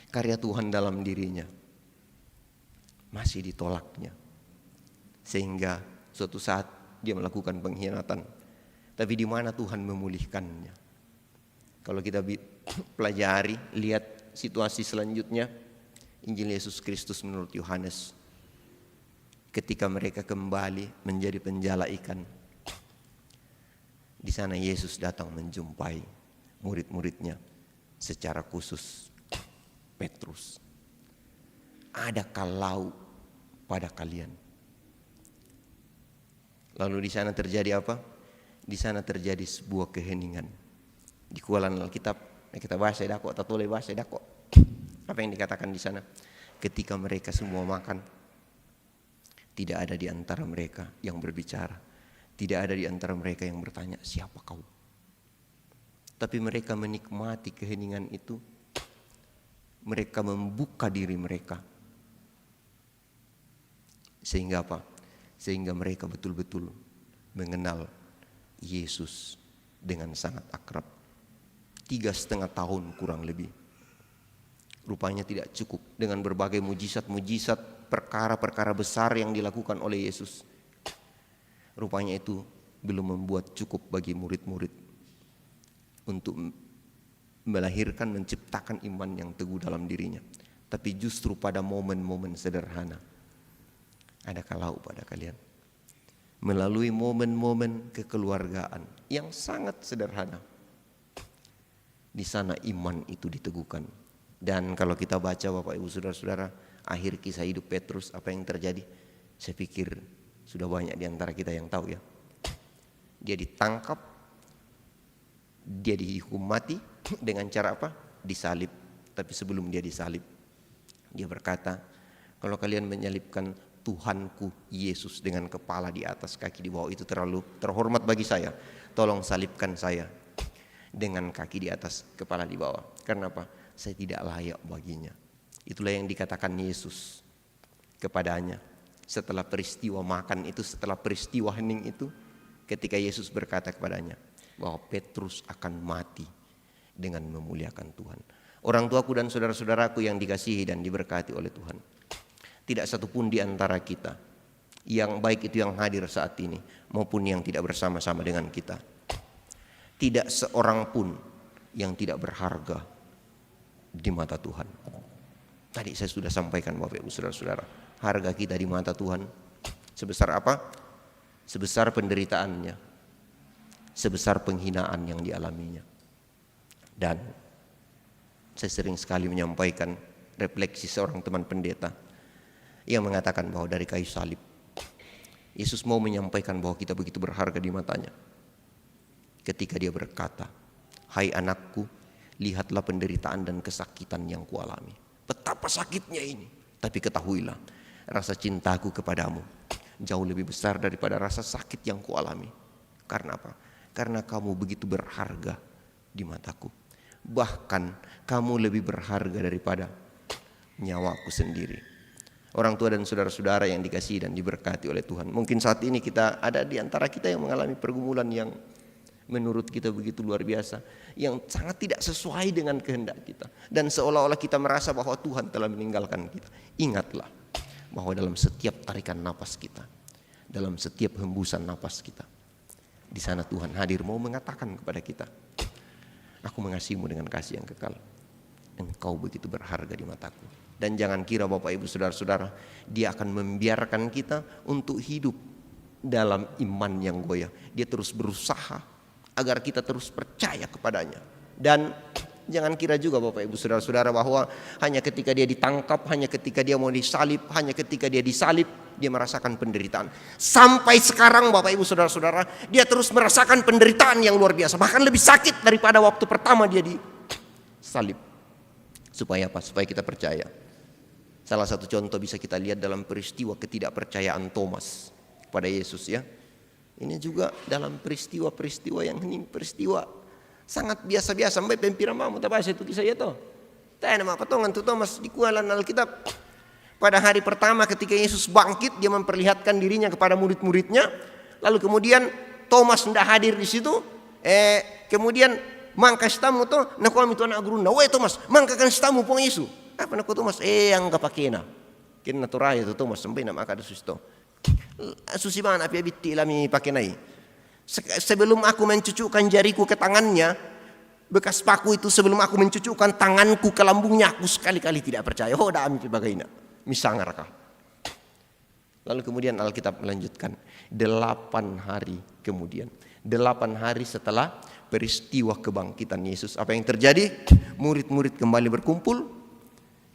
karya Tuhan dalam dirinya masih ditolaknya. Sehingga suatu saat dia melakukan pengkhianatan. Tapi di mana Tuhan memulihkannya? Kalau kita pelajari, lihat situasi selanjutnya, Injil Yesus Kristus menurut Yohanes. Ketika mereka kembali menjadi penjala ikan, di sana Yesus datang menjumpai murid-muridnya secara khusus Petrus. Ada kalau pada kalian. Lalu di sana terjadi apa? Di sana terjadi sebuah keheningan. Di kualan Alkitab kita bahasa dako atau tole bahasa dako. Apa yang dikatakan di sana? Ketika mereka semua makan, tidak ada di antara mereka yang berbicara. Tidak ada di antara mereka yang bertanya, siapa kau? Tapi mereka menikmati keheningan itu. Mereka membuka diri mereka. Sehingga apa? Sehingga mereka betul-betul mengenal Yesus dengan sangat akrab. 3,5 tahun kurang lebih. Rupanya tidak cukup dengan berbagai mujizat-mujizat, perkara-perkara besar yang dilakukan oleh Yesus. Rupanya itu belum membuat cukup bagi murid-murid untuk melahirkan, menciptakan iman yang teguh dalam dirinya. Tapi justru pada momen-momen sederhana. Adakah lau pada kalian? Melalui momen-momen kekeluargaan yang sangat sederhana. Di sana iman itu diteguhkan. Dan kalau kita baca Bapak Ibu Saudara-saudara, akhir kisah hidup Petrus, apa yang terjadi? Saya pikir sudah banyak di antara kita yang tahu ya. Dia ditangkap, dia dihukum mati dengan cara apa? Disalib. Tapi sebelum dia disalib, dia berkata, kalau kalian menyalibkan Tuhanku Yesus dengan kepala di atas kaki di bawah, itu terlalu terhormat bagi saya. Tolong salibkan saya dengan kaki di atas kepala di bawah. Karena apa? Saya tidak layak baginya. Itulah yang dikatakan Yesus kepadanya setelah peristiwa makan itu, setelah peristiwa hening itu, ketika Yesus berkata kepadanya bahwa Petrus akan mati dengan memuliakan Tuhan. Orang tuaku dan saudara-saudaraku yang dikasihi dan diberkati oleh Tuhan, tidak satupun di antara kita, yang baik itu yang hadir saat ini maupun yang tidak bersama-sama dengan kita, tidak seorang pun yang tidak berharga di mata Tuhan. Tadi saya sudah sampaikan Bapak Ibu Saudara-saudara, harga kita di mata Tuhan sebesar apa? Sebesar penderitaannya, sebesar penghinaan yang dialaminya. Dan saya sering sekali menyampaikan refleksi seorang teman pendeta yang mengatakan bahwa dari kayu salib Yesus mau menyampaikan bahwa kita begitu berharga di matanya ketika dia berkata, hai anakku, lihatlah penderitaan dan kesakitan yang kualami. Betapa sakitnya ini, tapi ketahuilah rasa cintaku kepadamu jauh lebih besar daripada rasa sakit yang kualami. Karena apa? Karena kamu begitu berharga di mataku. Bahkan kamu lebih berharga daripada nyawaku sendiri. Orang tua dan saudara-saudara yang dikasihi dan diberkati oleh Tuhan, mungkin saat ini kita ada di antara kita yang mengalami pergumulan yang menurut kita begitu luar biasa, yang sangat tidak sesuai dengan kehendak kita, dan seolah-olah kita merasa bahwa Tuhan telah meninggalkan kita. Ingatlah bahwa dalam setiap tarikan napas kita, dalam setiap hembusan napas kita, di sana Tuhan hadir mau mengatakan kepada kita, aku mengasihimu dengan kasih yang kekal. Engkau begitu berharga di mataku. Dan jangan kira Bapak Ibu Saudara-saudara, dia akan membiarkan kita untuk hidup dalam iman yang goyah. Dia terus berusaha agar kita terus percaya kepadanya. Dan jangan kira juga Bapak Ibu Saudara-saudara bahwa hanya ketika dia ditangkap, hanya ketika dia mau disalib, hanya ketika dia disalib, dia merasakan penderitaan. Sampai sekarang Bapak Ibu Saudara-saudara, dia terus merasakan penderitaan yang luar biasa. Bahkan lebih sakit daripada waktu pertama dia disalib. Supaya apa? Supaya kita percaya. Salah satu contoh bisa kita lihat dalam peristiwa ketidakpercayaan Thomas kepada Yesus ya. Ini juga dalam peristiwa-peristiwa yang ini peristiwa sangat biasa-biasa. Sampai pempiramamu tak bahasa itu kisah itu. Tak nama potongan tu Thomas di kualan Alkitab. Pada hari pertama ketika Yesus bangkit, dia memperlihatkan dirinya kepada murid-muridnya. Lalu kemudian Thomas tidak hadir di situ. Kemudian mangkas tamu to na kuami to na agrunda. Weh Thomas, mangkakan tamu pong Yesus. Apa nak Thomas? Ang kapakena. Kina naturaya to Thomas sampai na makada susto. Susiban api abiti lami pakenai. Sebelum aku mencucukkan jariku ke tangannya, bekas paku itu sebelum aku mencucukkan tanganku ke lambungnya, aku sekali-kali tidak percaya. Oh, dah ambil bagaimana? Misangar kah? Lalu kemudian Alkitab melanjutkan 8 hari kemudian, 8 hari setelah peristiwa kebangkitan Yesus, apa yang terjadi? Murid-murid kembali berkumpul.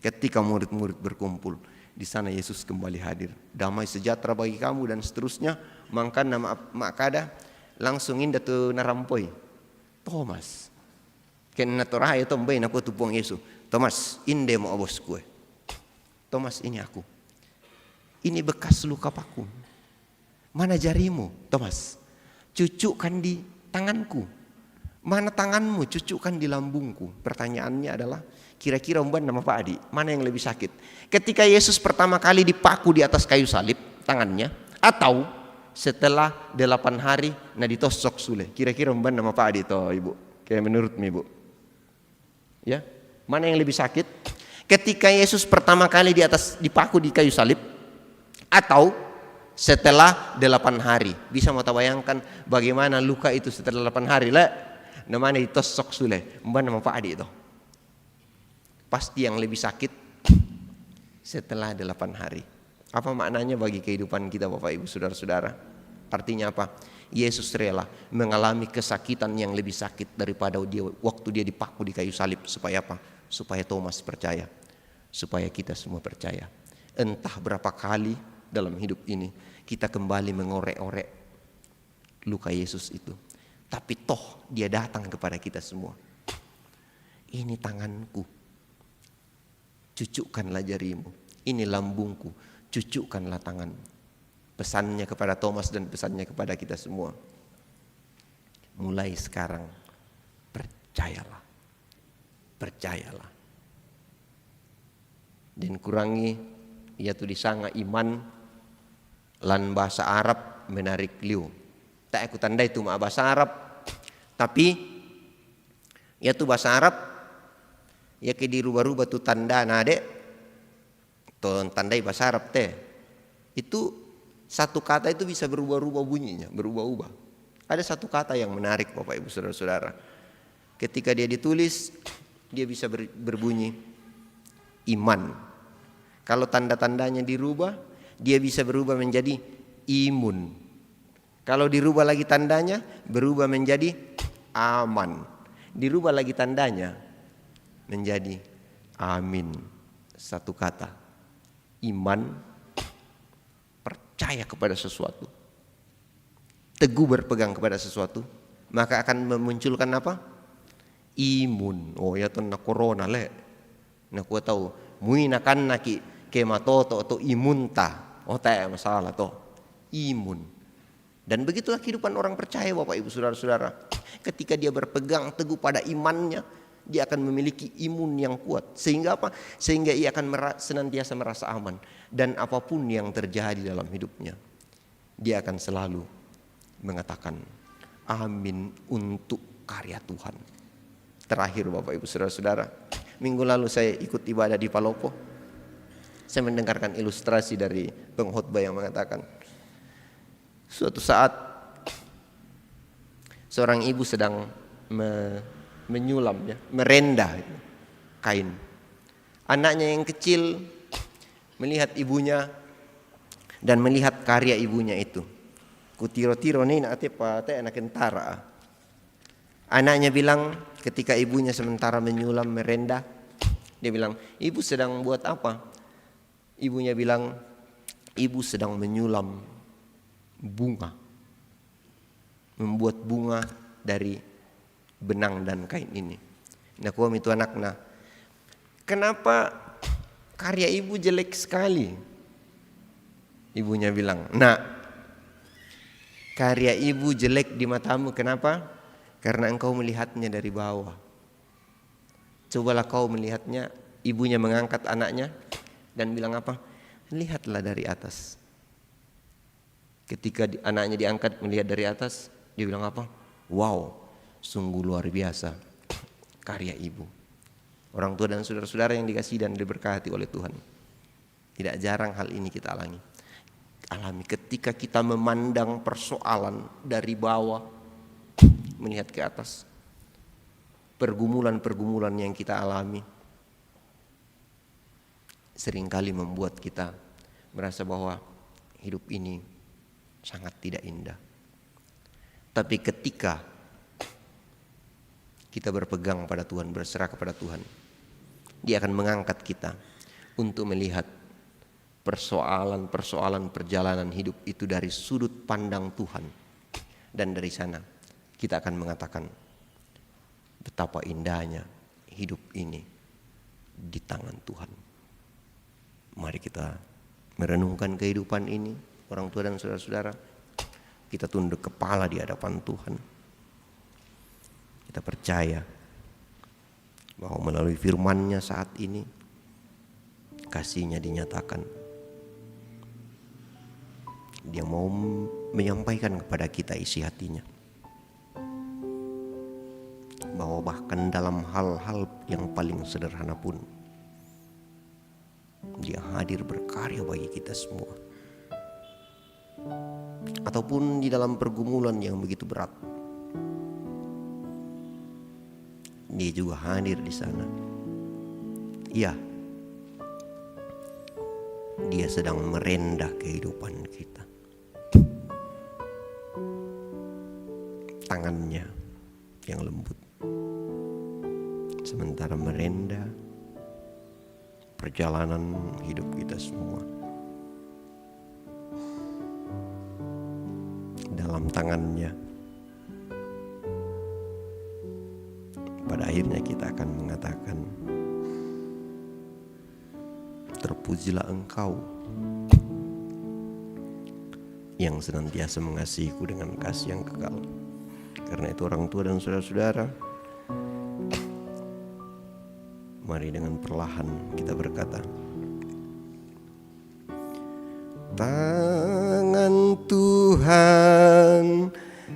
Ketika murid-murid berkumpul, di sana Yesus kembali hadir. Damai sejahtera bagi kamu dan seterusnya. Maka nama makada langsung indah tu narampoi Thomas. Kena torahaya tombay na ko tupong Yesus. Thomas, inde mo abos ko. Thomas, ini aku. Ini bekas luka paku. Mana jarimu, Thomas? Cucukkan di tanganku. Mana tanganmu? Cucukkan di lambungku. Pertanyaannya adalah, kira-kira umban nama Pak Adi, mana yang lebih sakit? Ketika Yesus pertama kali dipaku di atas kayu salib tangannya, atau setelah 8 hari nah ditosok sule? Kira-kira umban nama Pak Adi toh Ibu? Kayak menurutmu Ibu? Ya, mana yang lebih sakit? Ketika Yesus pertama kali dipaku di kayu salib, atau setelah 8 hari? Bisa mau bayangkan bagaimana luka itu setelah 8 hari? namanya ditosok sule, mbak nama Pak Adi itu. Pasti yang lebih sakit setelah 8 hari. Apa maknanya bagi kehidupan kita Bapak Ibu Saudara-saudara? Artinya apa? Yesus rela mengalami kesakitan yang lebih sakit daripada waktu dia dipaku di kayu salib. Supaya apa? Supaya Thomas percaya. Supaya kita semua percaya. Entah berapa kali dalam hidup ini kita kembali mengorek-orek luka Yesus itu. Tapi toh dia datang kepada kita semua. Ini tanganku, cucukkanlah jarimu. Ini lambungku, cucukkanlah tanganmu. Pesannya kepada Thomas dan pesannya kepada kita semua. Mulai sekarang percayalah. Percayalah. Dan kurangi yaitu disanga iman lan bahasa Arab menarik liu. Tak aku tanda itu mah bahasa Arab. Tapi yaitu bahasa Arab ya ke dirubah-rubah tu tanda nade. Tuh tandai bahasa Arab teh. Itu satu kata itu bisa berubah-ubah bunyinya, berubah-ubah. Ada satu kata yang menarik Bapak Ibu Saudara-saudara. Ketika dia ditulis, dia bisa berbunyi iman. Kalau tanda-tandanya dirubah, dia bisa berubah menjadi imun. Kalau dirubah lagi tandanya, berubah menjadi aman. Dirubah lagi tandanya, menjadi amin. Satu kata, iman, percaya kepada sesuatu, teguh berpegang kepada sesuatu, maka akan memunculkan apa? Imun. Oh ya tuh na corona le, na kuat tahu, muina kan naki kematoto atau imunta, oh tak masalah toh, imun. Dan begitulah kehidupan orang percaya Bapak Ibu Saudara-saudara. Ketika dia berpegang teguh pada imannya, dia akan memiliki imun yang kuat. Sehingga apa? Sehingga ia akan senantiasa merasa aman. Dan apapun yang terjadi dalam hidupnya, dia akan selalu mengatakan amin untuk karya Tuhan. Terakhir Bapak Ibu Saudara-saudara, minggu lalu saya ikut ibadah di Palopo. Saya mendengarkan ilustrasi dari pengkhotbah yang mengatakan, suatu saat seorang ibu sedang menyulam, ya, merendah kain. Anaknya yang kecil melihat ibunya dan melihat karya ibunya itu. Kutiro-tiro nih nak tepa teh anak kentara. Anaknya bilang ketika ibunya sementara menyulam merendah, dia bilang, "Ibu sedang buat apa?" Ibunya bilang, "Ibu sedang menyulam bunga, membuat bunga dari benang dan kain ini." Nah, kuam itu anaknya, "Kenapa karya ibu jelek sekali?" Ibunya bilang, "Nak, karya ibu jelek di matamu kenapa? Karena engkau melihatnya dari bawah. Cobalah kau melihatnya." Ibunya mengangkat anaknya dan bilang apa? "Lihatlah dari atas." Ketika anaknya diangkat melihat dari atas, dia bilang apa? "Wow, sungguh luar biasa karya ibu." Orang tua dan saudara-saudara yang dikasihi dan diberkati oleh Tuhan, tidak jarang hal ini kita alami ketika kita memandang persoalan dari bawah melihat ke atas. Pergumulan-pergumulan yang kita alami seringkali membuat kita merasa bahwa hidup ini sangat tidak indah. Tapi ketika kita berpegang pada Tuhan, berserah kepada Tuhan, Dia akan mengangkat kita untuk melihat persoalan-persoalan perjalanan hidup itu dari sudut pandang Tuhan. Dan dari sana kita akan mengatakan betapa indahnya hidup ini di tangan Tuhan. Mari kita merenungkan kehidupan ini, orang tua dan saudara-saudara. Kita tunduk kepala di hadapan Tuhan. Kita percaya bahwa melalui firman-Nya saat ini kasih-Nya dinyatakan. Dia mau menyampaikan kepada kita isi hatinya, bahwa bahkan dalam hal-hal yang paling sederhana pun Dia hadir berkarya bagi kita semua. Ataupun di dalam pergumulan yang begitu berat, Dia juga hadir di sana. Iya, Dia sedang merendah kehidupan kita. Tangannya yang lembut, sementara merendah perjalanan hidup kita semua. Dalam tangannya, pada akhirnya kita akan mengatakan, terpujilah Engkau yang senantiasa mengasihiku dengan kasih yang kekal. Karena itu orang tua dan saudara-saudara, mari dengan perlahan kita berkata, tangan Tuhan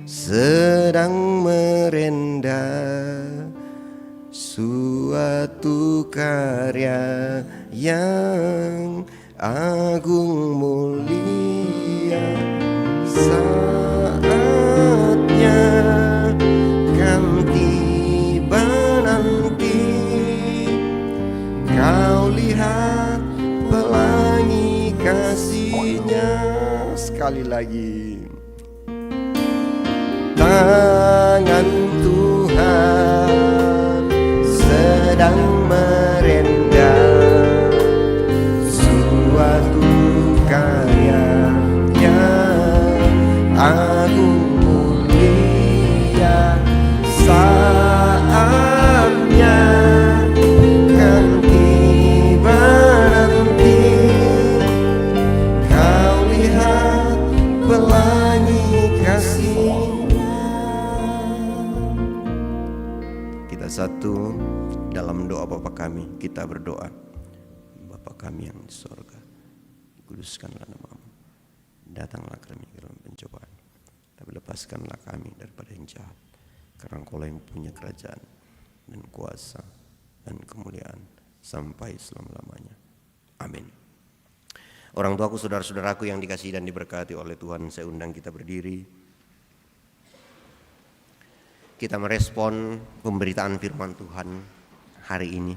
sedang merendah suatu karya yang agung mulia. Saatnya kan tiba nanti, kau lihat pelangi kasih-Nya. Sekali lagi, tangan Tuhan sedang merendah suatu karya yang agung mulia. Saatnya kan tiba nanti, kau lihat pelangi kasih-Nya. Kita satu dalam doa Bapa kami, kita berdoa. Bapa kami yang di sorga, dikuduskanlah nama-Mu, datanglah kami ke dalam pencobaan, tapi lepaskanlah kami daripada yang jahat, karena Engkau yang punya kerajaan dan kuasa dan kemuliaan sampai selama-lamanya. Amin. Orang tuaku, saudara-saudaraku yang dikasihi dan diberkati oleh Tuhan, saya undang kita berdiri. Kita merespon pemberitaan firman Tuhan hari ini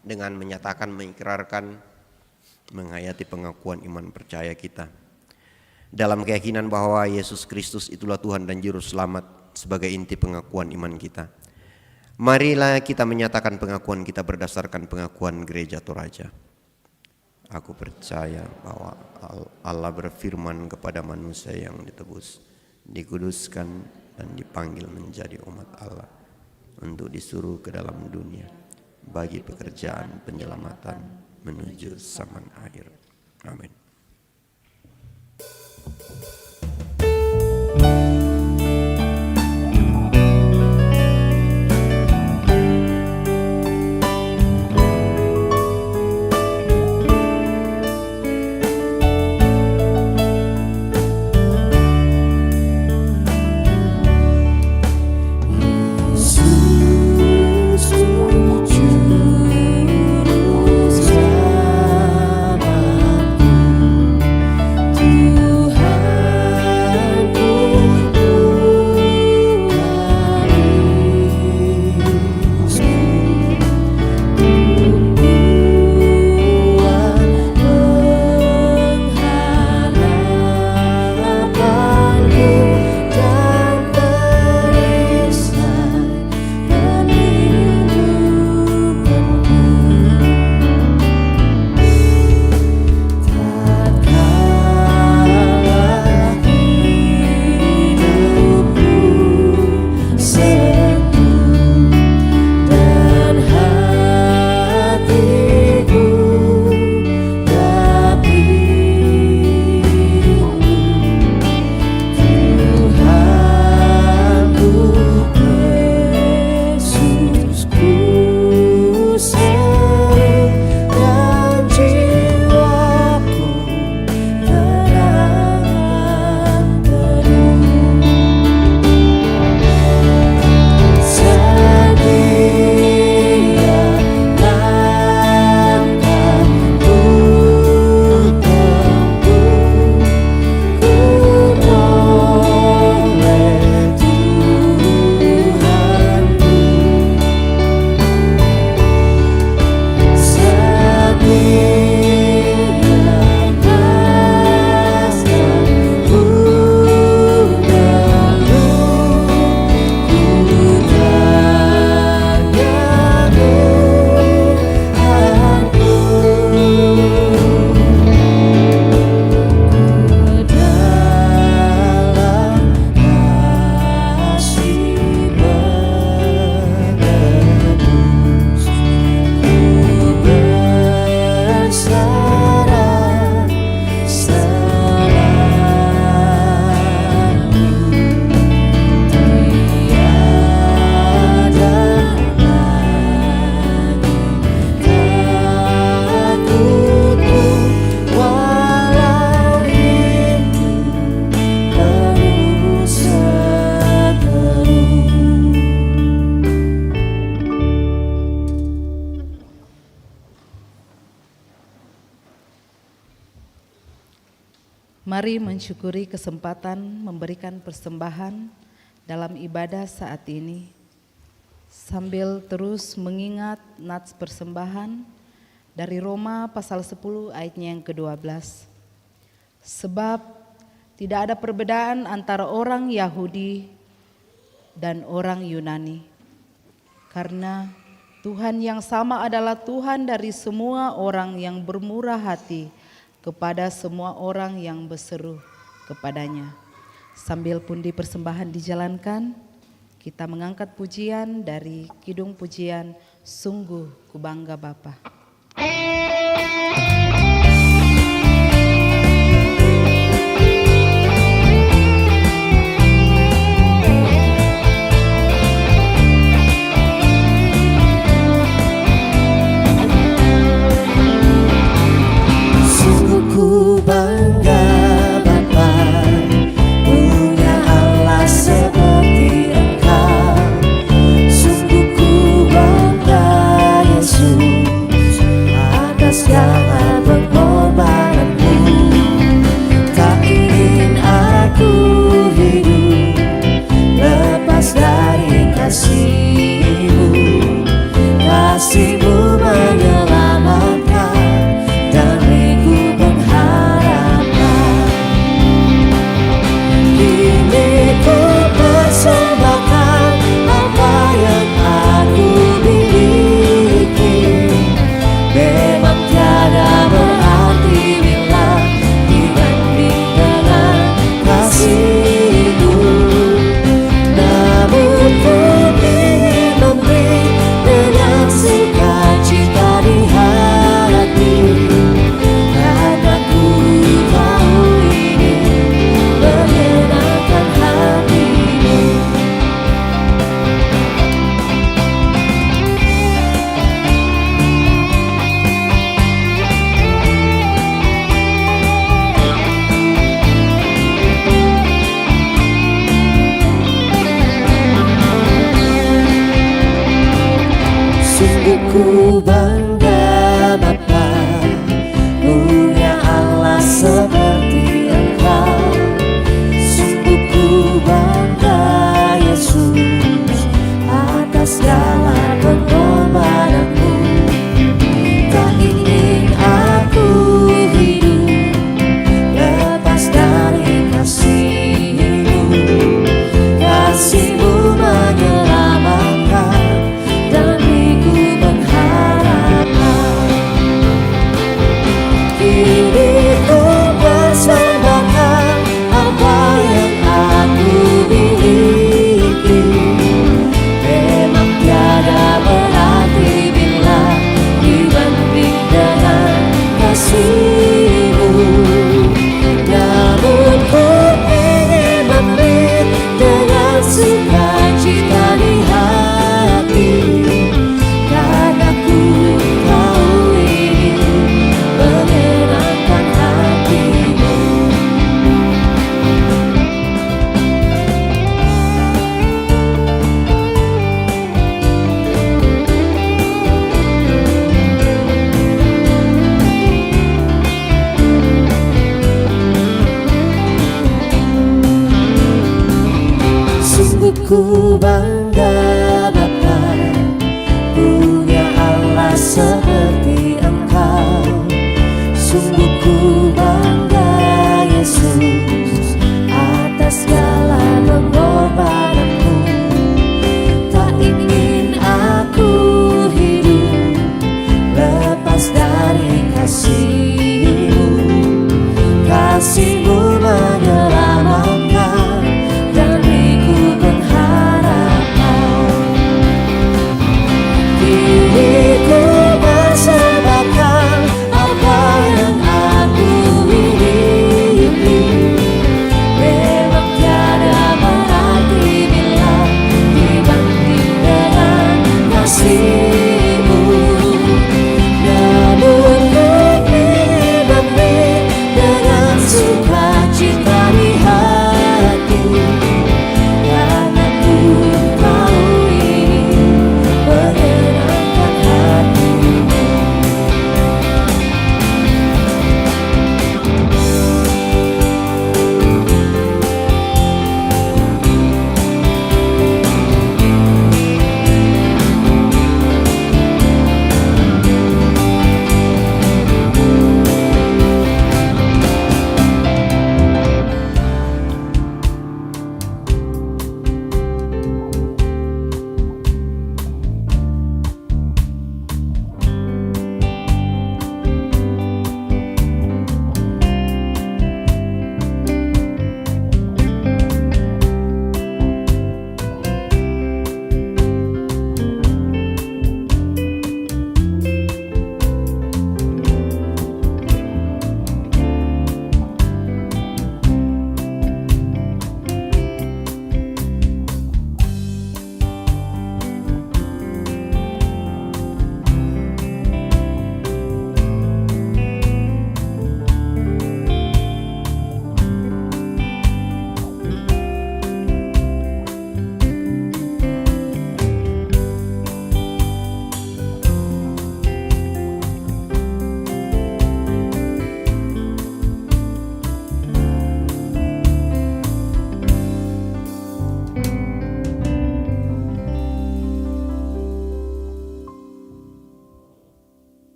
dengan menyatakan, mengikrarkan, menghayati pengakuan iman percaya kita dalam keyakinan bahwa Yesus Kristus itulah Tuhan dan Juru Selamat sebagai inti pengakuan iman kita. Marilah kita menyatakan pengakuan kita berdasarkan pengakuan Gereja Toraja. Aku percaya bahwa Allah berfirman kepada manusia yang ditebus, dikuduskan dan dipanggil menjadi umat Allah untuk disuruh ke dalam dunia bagi pekerjaan penyelamatan menuju zaman akhir. Amin. Juru Selamatku. Mari mensyukuri kesempatan memberikan persembahan dalam ibadah saat ini, sambil terus mengingat nats persembahan dari Roma pasal 10 ayatnya yang ke-12. Sebab tidak ada perbedaan antara orang Yahudi dan orang Yunani, karena Tuhan yang sama adalah Tuhan dari semua orang yang bermurah hati kepada semua orang yang berseru kepadanya. Sambil pundi persembahan dijalankan, kita mengangkat pujian dari Kidung Pujian Sungguh Ku Bangga Bapa. Ku bangga Bapa, punya Allah seperti Engkau. Sungguh ku bangga Yesus atas segala pengorbananmu. Tak ingin aku hidup lepas dari kasih-Mu. Kasih-Mu menyelamatkan dan ku mengharapkan. Kini ku persembahkan apa yang aku miliki. Memang tiada berarti bila dibanding dengan kasih-Mu. Namun ku ingin memberi dengan sukacita di hati, karena ku tahu ini menyenangkan hati-Mu. Sungguh ku bangga Bapa, punya Allah seperti Engkau. Sungguh ku bangga Yesus atas segala pengorbananmu. Tak ingin aku hidup lepas dari kasih-Mu. Kasih-Mu menyelamatkan dan ku mengharapkan. Kini ku persembahkan apa yang aku miliki. Memang tiada berarti bila dibanding dengan kasih-Mu. Namun ku ingin memberi dengan sukacita di hati, karena ku tahu ini menyenangkan hati-Mu. Sungguh ku bangga Bapa, punya Allah seperti Engkau. Sungguh ku bangga Yesus atas segala pengorbananmu. Tak ingin aku hidup lepas dari kasih-Mu. Kasih-Mu menyelamatkan dan ku mengharapkan.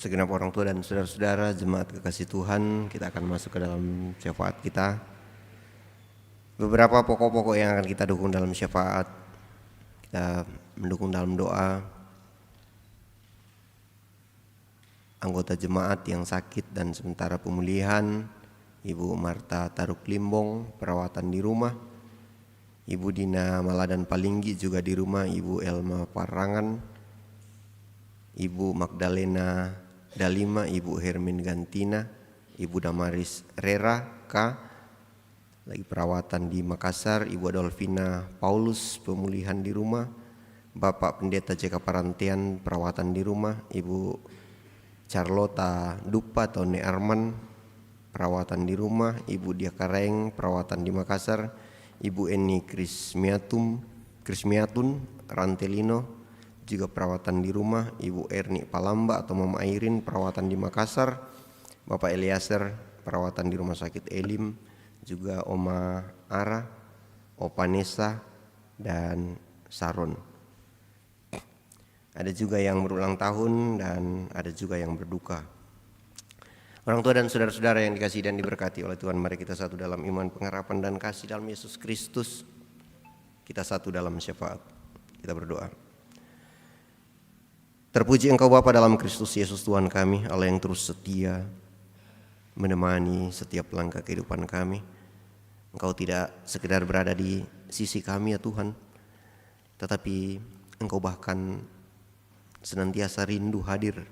Segenap orang tua dan saudara-saudara, jemaat kekasih Tuhan, kita akan masuk ke dalam syafaat kita. Beberapa pokok-pokok yang akan kita dukung dalam syafaat. Kita mendukung dalam doa anggota jemaat yang sakit dan sementara pemulihan, Ibu Marta Taruk Limbong, perawatan di rumah, Ibu Dina Maladan Palinggi juga di rumah, Ibu Elma Parangan, Ibu Magdalena Dalima, Ibu Hermin Gantina, Ibu Damaris Rera K, lagi perawatan di Makassar, Ibu Adolfina Paulus pemulihan di rumah, Bapak Pendeta JK Parantian perawatan di rumah, Ibu Charlotta Dupa Tone Arman perawatan di rumah, Ibu Dia Kareng perawatan di Makassar, Ibu Eni Krismiatun Rantelino juga perawatan di rumah, Ibu Erni Palamba atau Mama Airin perawatan di Makassar, Bapak Eliaser perawatan di Rumah Sakit Elim, juga Oma Ara, Opa Nesa, dan Saron. Ada juga yang berulang tahun dan ada juga yang berduka. Orang tua dan saudara-saudara yang dikasihi dan diberkati oleh Tuhan, mari kita satu dalam iman, pengharapan, dan kasih dalam Yesus Kristus. Kita satu dalam syafaat. Kita berdoa. Terpuji Engkau Bapa dalam Kristus Yesus Tuhan kami, Allah yang terus setia menemani setiap langkah kehidupan kami. Engkau tidak sekedar berada di sisi kami ya Tuhan, tetapi Engkau bahkan senantiasa rindu hadir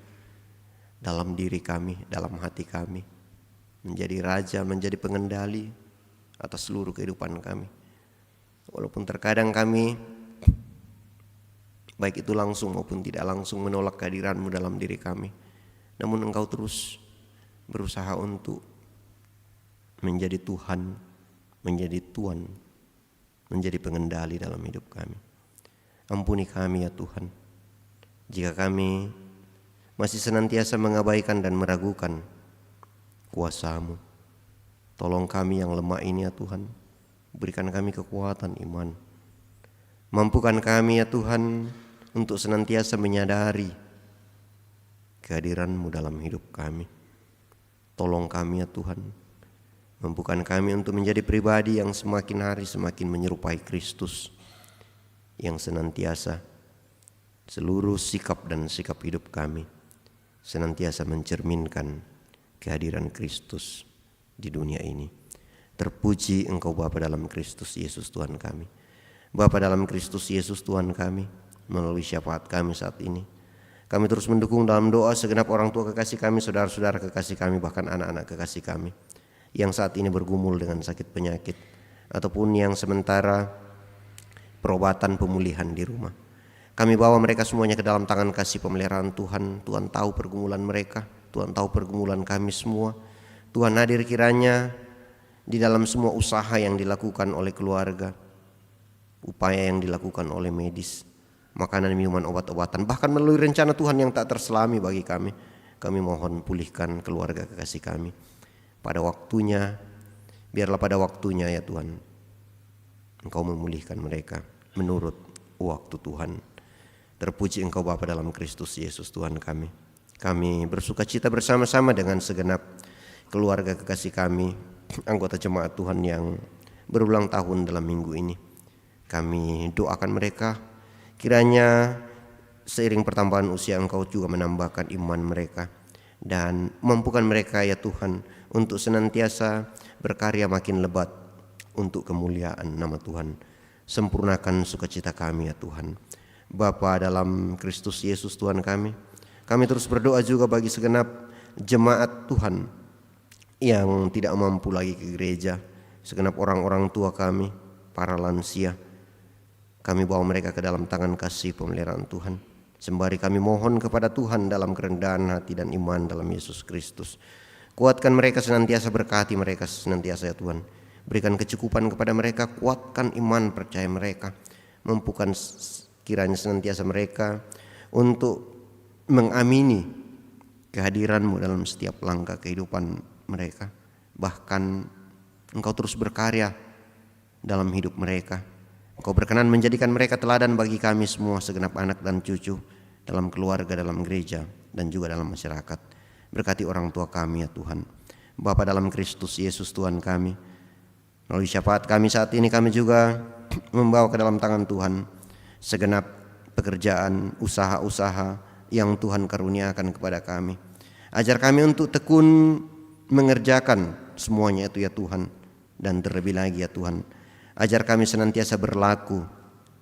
dalam diri kami, dalam hati kami, menjadi raja, menjadi pengendali atas seluruh kehidupan kami. Walaupun terkadang kami baik itu langsung maupun tidak langsung menolak kehadiran-Mu dalam diri kami, namun Engkau terus berusaha untuk menjadi Tuhan, menjadi Tuan, menjadi pengendali dalam hidup kami. Ampuni kami ya Tuhan, jika kami masih senantiasa mengabaikan dan meragukan kuasa-Mu. Tolong kami yang lemah ini ya Tuhan, berikan kami kekuatan iman. Mampukan kami ya Tuhan untuk senantiasa menyadari kehadiran-Mu dalam hidup kami. Tolong kami ya Tuhan, mampukan kami untuk menjadi pribadi yang semakin hari semakin menyerupai Kristus, yang senantiasa seluruh sikap dan sikap hidup kami senantiasa mencerminkan kehadiran Kristus di dunia ini. Terpuji Engkau Bapa dalam Kristus Yesus Tuhan kami. Bapa dalam Kristus Yesus Tuhan kami, melalui syafaat kami saat ini, kami terus mendukung dalam doa segenap orang tua kekasih kami, saudara-saudara kekasih kami, bahkan anak-anak kekasih kami yang saat ini bergumul dengan sakit penyakit ataupun yang sementara perobatan pemulihan di rumah. Kami bawa mereka semuanya ke dalam tangan kasih pemeliharaan Tuhan. Tuhan tahu pergumulan mereka, Tuhan tahu pergumulan kami semua. Tuhan hadir kiranya di dalam semua usaha yang dilakukan oleh keluarga, upaya yang dilakukan oleh medis, makanan, minuman, obat-obatan, bahkan melalui rencana Tuhan yang tak terselami bagi kami. Kami mohon pulihkan keluarga kekasih kami pada waktunya. Biarlah pada waktunya ya Tuhan, Engkau memulihkan mereka menurut waktu Tuhan. Terpuji Engkau Bapa dalam Kristus Yesus Tuhan kami. Kami bersuka cita bersama-sama dengan segenap keluarga kekasih kami, anggota jemaat Tuhan yang berulang tahun dalam minggu ini. Kami doakan mereka, kiranya seiring pertambahan usia Engkau juga menambahkan iman mereka dan mampukan mereka ya Tuhan untuk senantiasa berkarya makin lebat untuk kemuliaan nama Tuhan. Sempurnakan sukacita kami ya Tuhan. Bapa dalam Kristus Yesus Tuhan kami terus berdoa juga bagi segenap jemaat Tuhan yang tidak mampu lagi ke gereja, segenap orang-orang tua kami, para lansia. Kami bawa mereka ke dalam tangan kasih pemeliharaan Tuhan. Sembari kami mohon kepada Tuhan dalam kerendahan hati dan iman dalam Yesus Kristus. Kuatkan mereka senantiasa, berkati mereka senantiasa ya Tuhan. Berikan kecukupan kepada mereka, kuatkan iman percaya mereka. Mampukan kiranya senantiasa mereka untuk mengamini kehadiran-Mu dalam setiap langkah kehidupan mereka. Bahkan Engkau terus berkarya dalam hidup mereka. Engkau berkenan menjadikan mereka teladan bagi kami semua, segenap anak dan cucu, dalam keluarga, dalam gereja, dan juga dalam masyarakat. Berkati orang tua kami ya Tuhan. Bapa dalam Kristus Yesus Tuhan kami, melalui syafaat kami saat ini kami juga membawa ke dalam tangan Tuhan segenap pekerjaan, usaha-usaha yang Tuhan karuniakan kepada kami. Ajar kami untuk tekun mengerjakan semuanya itu ya Tuhan. Dan terlebih lagi ya Tuhan, ajar kami senantiasa berlaku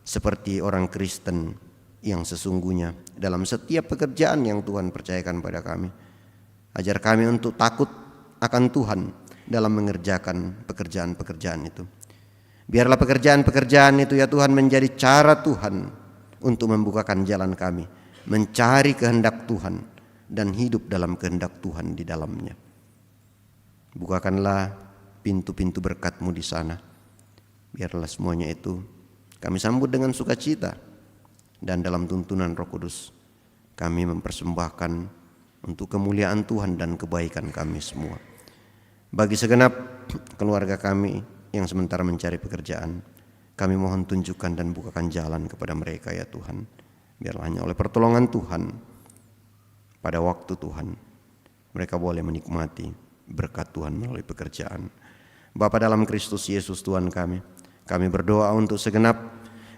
seperti orang Kristen yang sesungguhnya dalam setiap pekerjaan yang Tuhan percayakan pada kami. Ajar kami untuk takut akan Tuhan dalam mengerjakan pekerjaan-pekerjaan itu. Biarlah pekerjaan-pekerjaan itu ya Tuhan menjadi cara Tuhan untuk membukakan jalan kami, mencari kehendak Tuhan dan hidup dalam kehendak Tuhan di dalamnya. Bukakanlah pintu-pintu berkat-Mu di sana. Biarlah semuanya itu kami sambut dengan sukacita, dan dalam tuntunan Roh Kudus kami mempersembahkan untuk kemuliaan Tuhan dan kebaikan kami semua. Bagi segenap keluarga kami yang sementara mencari pekerjaan, kami mohon tunjukkan dan bukakan jalan kepada mereka ya Tuhan. Biarlah hanya oleh pertolongan Tuhan, pada waktu Tuhan, mereka boleh menikmati berkat Tuhan melalui pekerjaan. Bapa dalam Kristus Yesus Tuhan kami berdoa untuk segenap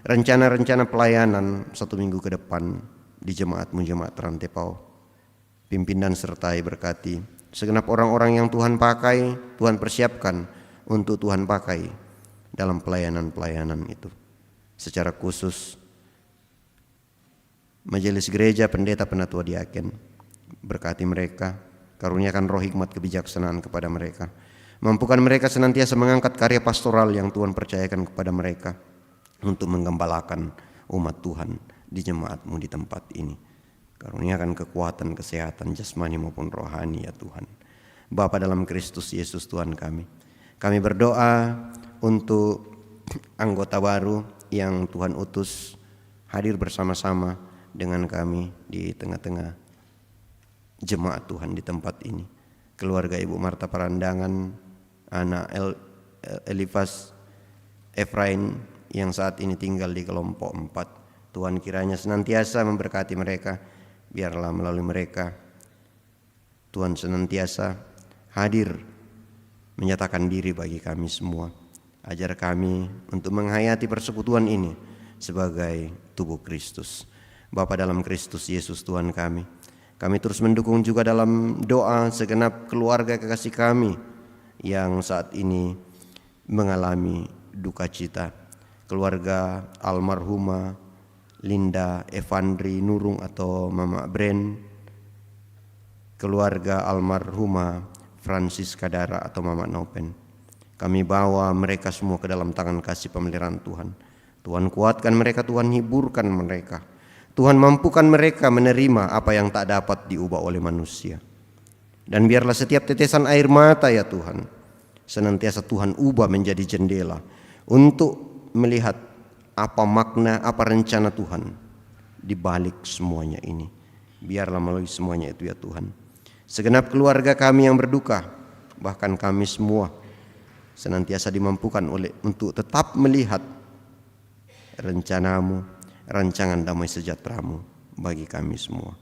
rencana-rencana pelayanan 1 minggu ke depan di jemaat-Mu, jemaat Rantepau. Pimpin dan sertai berkati segenap orang-orang yang Tuhan pakai, Tuhan persiapkan untuk Tuhan pakai dalam pelayanan-pelayanan itu. Secara khusus majelis gereja, pendeta, penatua, diaken, berkati mereka, karuniakan roh hikmat kebijaksanaan kepada mereka. Mampukan mereka senantiasa mengangkat karya pastoral yang Tuhan percayakan kepada mereka untuk menggembalakan umat Tuhan di jemaat-Mu di tempat ini. Karuniakan kekuatan, kesehatan jasmani maupun rohani ya Tuhan. Bapa dalam Kristus Yesus Tuhan kami berdoa untuk anggota baru yang Tuhan utus hadir bersama-sama dengan kami di tengah-tengah jemaat Tuhan di tempat ini. Keluarga Ibu Marta Parandangan, anak Elifas Efrain yang saat ini tinggal di kelompok 4. Tuhan kiranya senantiasa memberkati mereka. Biarlah melalui mereka Tuhan senantiasa hadir menyatakan diri bagi kami semua. Ajar kami untuk menghayati persekutuan ini sebagai tubuh Kristus. Bapa dalam Kristus Yesus Tuhan kami terus mendukung juga dalam doa segenap keluarga kekasih kami yang saat ini mengalami duka cita. Keluarga almarhumah Linda Evandri Nurung atau Mama Bren, keluarga almarhumah Francis Kadara atau Mama Nopen. Kami bawa mereka semua ke dalam tangan kasih pemeliharaan Tuhan. Tuhan kuatkan mereka, Tuhan hiburkan mereka. Tuhan mampukan mereka menerima apa yang tak dapat diubah oleh manusia. Dan biarlah setiap tetesan air mata ya Tuhan senantiasa Tuhan ubah menjadi jendela untuk melihat apa makna, apa rencana Tuhan di balik semuanya ini. Biarlah melalui semuanya itu ya Tuhan, segenap keluarga kami yang berduka, bahkan kami semua senantiasa dimampukan untuk tetap melihat rencana-Mu, rancangan damai sejahtera-Mu bagi kami semua.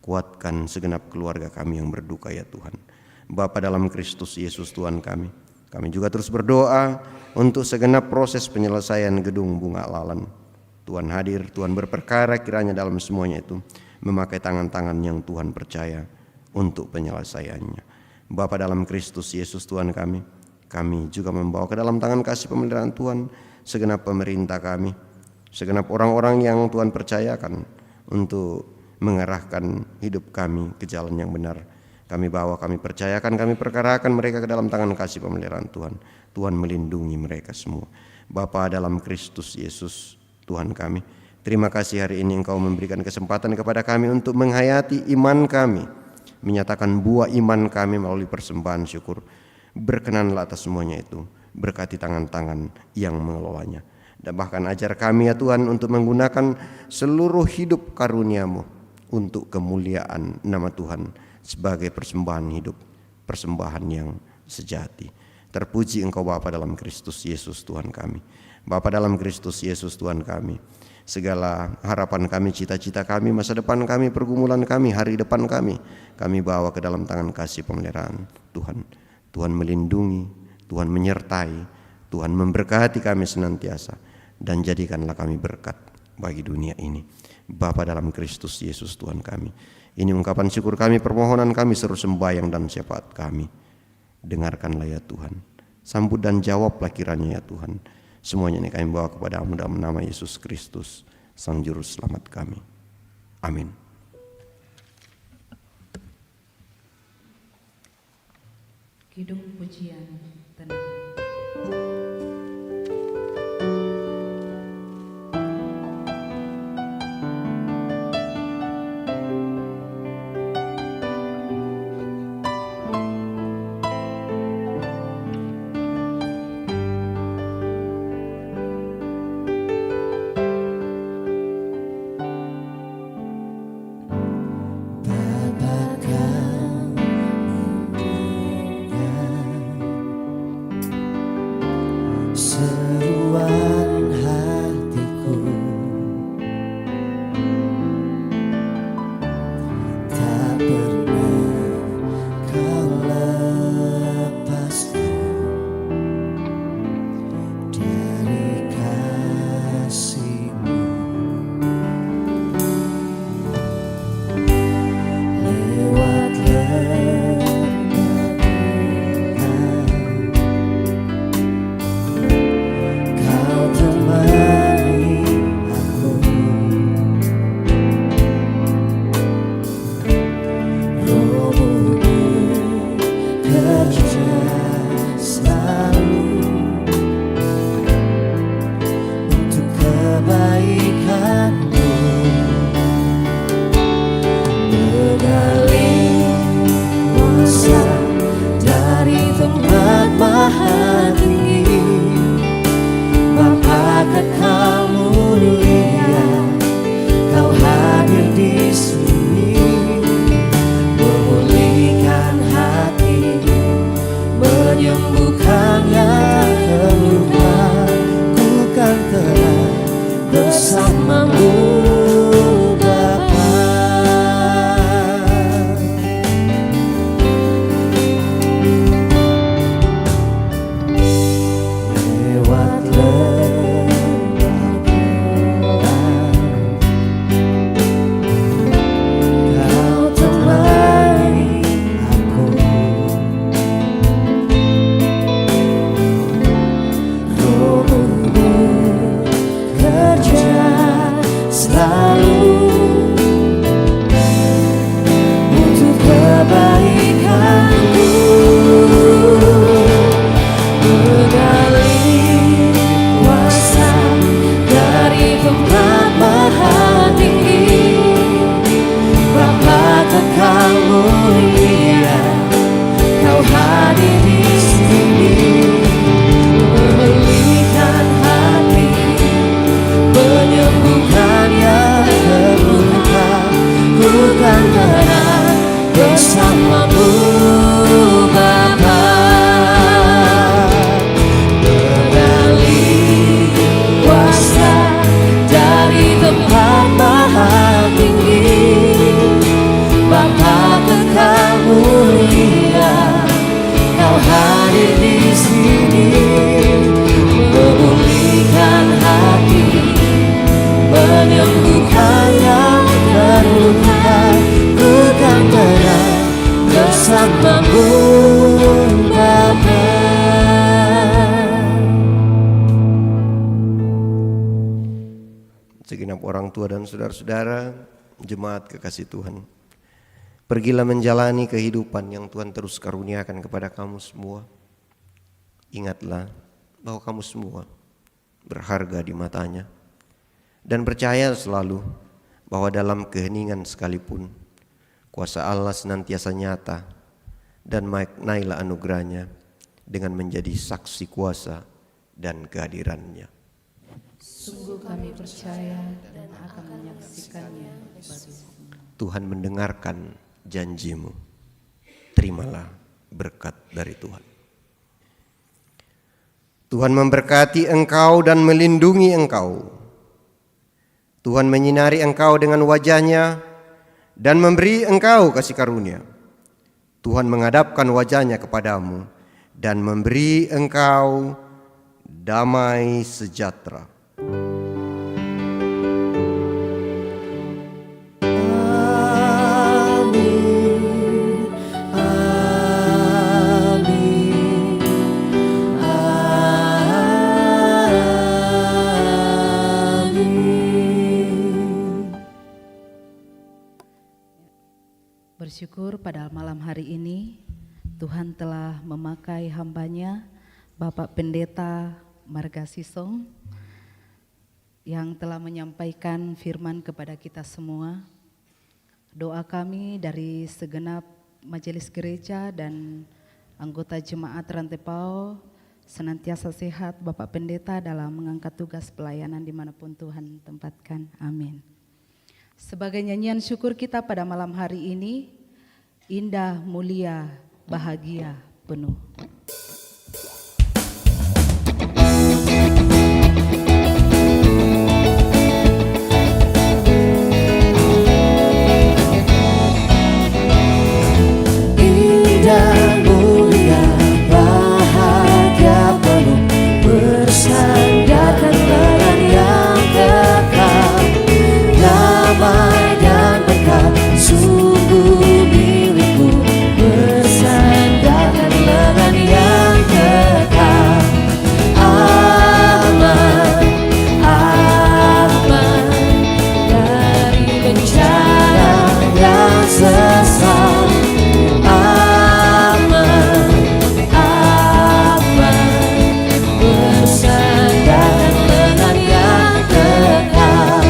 Kuatkan segenap keluarga kami yang berduka ya Tuhan. Bapa dalam Kristus Yesus Tuhan kami juga terus berdoa untuk segenap proses penyelesaian gedung Bunga Lalan. Tuhan hadir, Tuhan berperkara kiranya dalam semuanya itu memakai tangan-tangan yang Tuhan percaya untuk penyelesaiannya. Bapa dalam Kristus Yesus Tuhan kami juga membawa ke dalam tangan kasih pemeliharaan Tuhan segenap pemerintah kami, segenap orang-orang yang Tuhan percayakan untuk mengarahkan hidup kami ke jalan yang benar. Kami bawa, kami percayakan, kami perkarakan mereka ke dalam tangan kasih pemeliharaan Tuhan. Tuhan melindungi mereka semua. Bapa dalam Kristus Yesus Tuhan kami, terima kasih hari ini Engkau memberikan kesempatan kepada kami untuk menghayati iman kami, menyatakan buah iman kami melalui persembahan syukur. Berkenanlah atas semuanya itu, berkati tangan-tangan yang mengelolanya. Dan bahkan ajar kami ya Tuhan untuk menggunakan seluruh hidup karunia-Mu untuk kemuliaan nama Tuhan sebagai persembahan hidup, persembahan yang sejati. Terpuji Engkau Bapa dalam Kristus Yesus Tuhan kami. Bapa dalam Kristus Yesus Tuhan kami, segala harapan kami, cita-cita kami, masa depan kami, pergumulan kami, hari depan kami bawa ke dalam tangan kasih pemeliharaan Tuhan. Tuhan melindungi, Tuhan menyertai, Tuhan memberkati kami senantiasa, dan jadikanlah kami berkat bagi dunia ini. Bapa dalam Kristus Yesus Tuhan kami, ini ungkapan syukur kami, permohonan kami, seru sembahyang dan syafaat kami. Dengarkanlah ya Tuhan, sambut dan jawablah kiranya ya Tuhan. Semuanya ini kami bawa kepada-Mu dalam nama Yesus Kristus, Sang Juru Selamat kami. Amin. Kidung pujian tenang. Seruan hatiku tak pernah kau lepaskan dari kasih-Mu. Lewat Segenap orang tua dan saudara-saudara, jemaat kekasih Tuhan, pergilah menjalani kehidupan yang Tuhan terus karuniakan kepada kamu semua. Ingatlah bahwa kamu semua berharga di matanya, dan percaya selalu bahwa dalam keheningan sekalipun kuasa Allah senantiasa nyata, dan naiklah anugerahnya dengan menjadi saksi kuasa dan kehadirannya. Sungguh kami percaya dan akan menyaksikannya bagimu. Tuhan mendengarkan janjimu. Terimalah berkat dari Tuhan. Tuhan memberkati engkau dan melindungi engkau. Tuhan menyinari engkau dengan wajah-Nya dan memberi engkau kasih karunia. Tuhan menghadapkan wajah-Nya kepadamu dan memberi engkau damai sejahtera. Bersyukur pada malam hari ini Tuhan telah memakai hamba-Nya Bapak Pendeta Marga Sisong yang telah menyampaikan firman kepada kita semua. Doa kami dari segenap majelis gereja dan anggota jemaat Rantepao senantiasa sehat Bapak Pendeta dalam mengangkat tugas pelayanan dimanapun Tuhan tempatkan. Amin. Sebagai nyanyian syukur kita pada malam hari ini, indah, mulia, bahagia, penuh. Indah, mulia, bahagia, penuh, bersandarkan lengan yang kekal, damai dan berkat sungguh milikku, bersandarkan lengan yang kekal. Aman, aman dari bencana dan sesat. Aman, aman bersandarkan lengan yang kekal.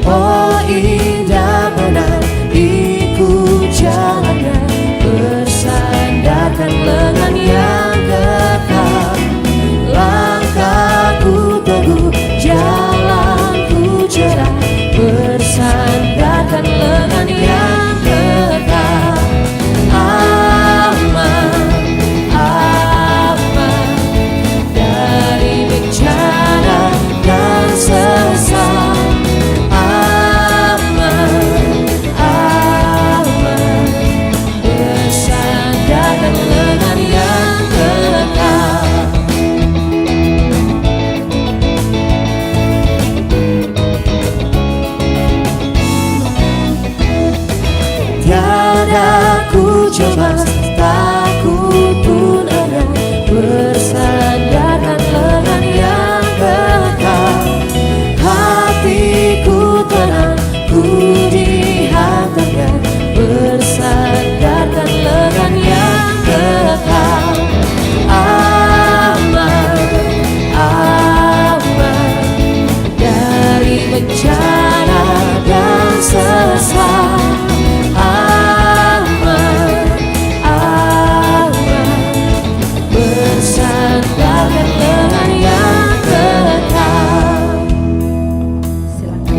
Oh indah benar ikut jalannya, bersandarkan lengan yang kekal. Langkahku teguh, jalanku cerah, bersandarkan lengan yang kekal. Aman, aman dari bencana dan sesat. Aman, aman bersandarkan lengan yang kekal. Tiada ku cemas, takut pun enggan, bersandarkan lengan yang kekal. Hatiku tenang, ku dihantarkan, bersandarkan lengan yang kekal. Aman, aman dari bencana dan sesat. Aman, aman bersandarkan lengan yang kekal. Silakan.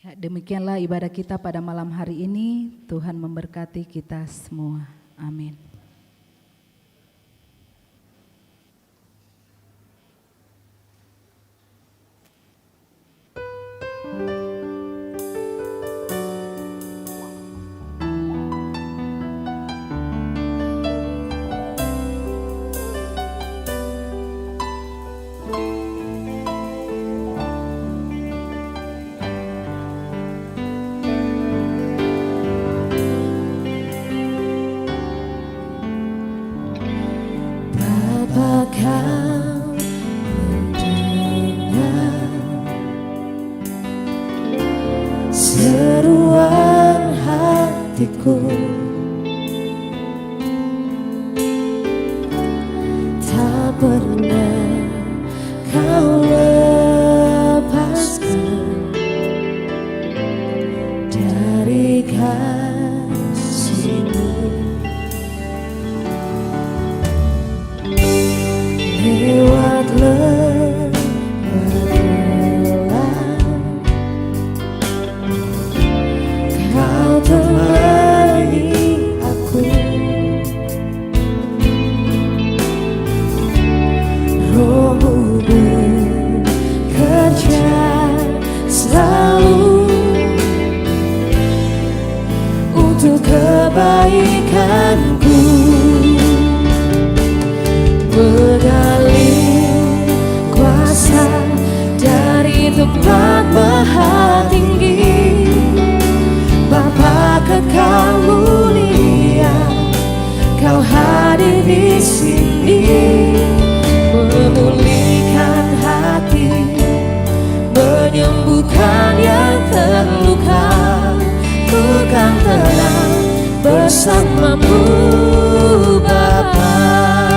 Ya, demikianlah ibadah kita pada malam hari ini. Tuhan memberkati kita semua. Amin. Bapa kau mendengar seruan hatiku, tak pernah kau lepaskan dari kasih. kebaikan-Ku, menggali kuasa dari tempat maha tinggi. Bapa kekal mulia, Kau hadir di sini, memulihkan hati, menyembuhkan yang terluka. Ku kan tenang bersama-Mu Bapa.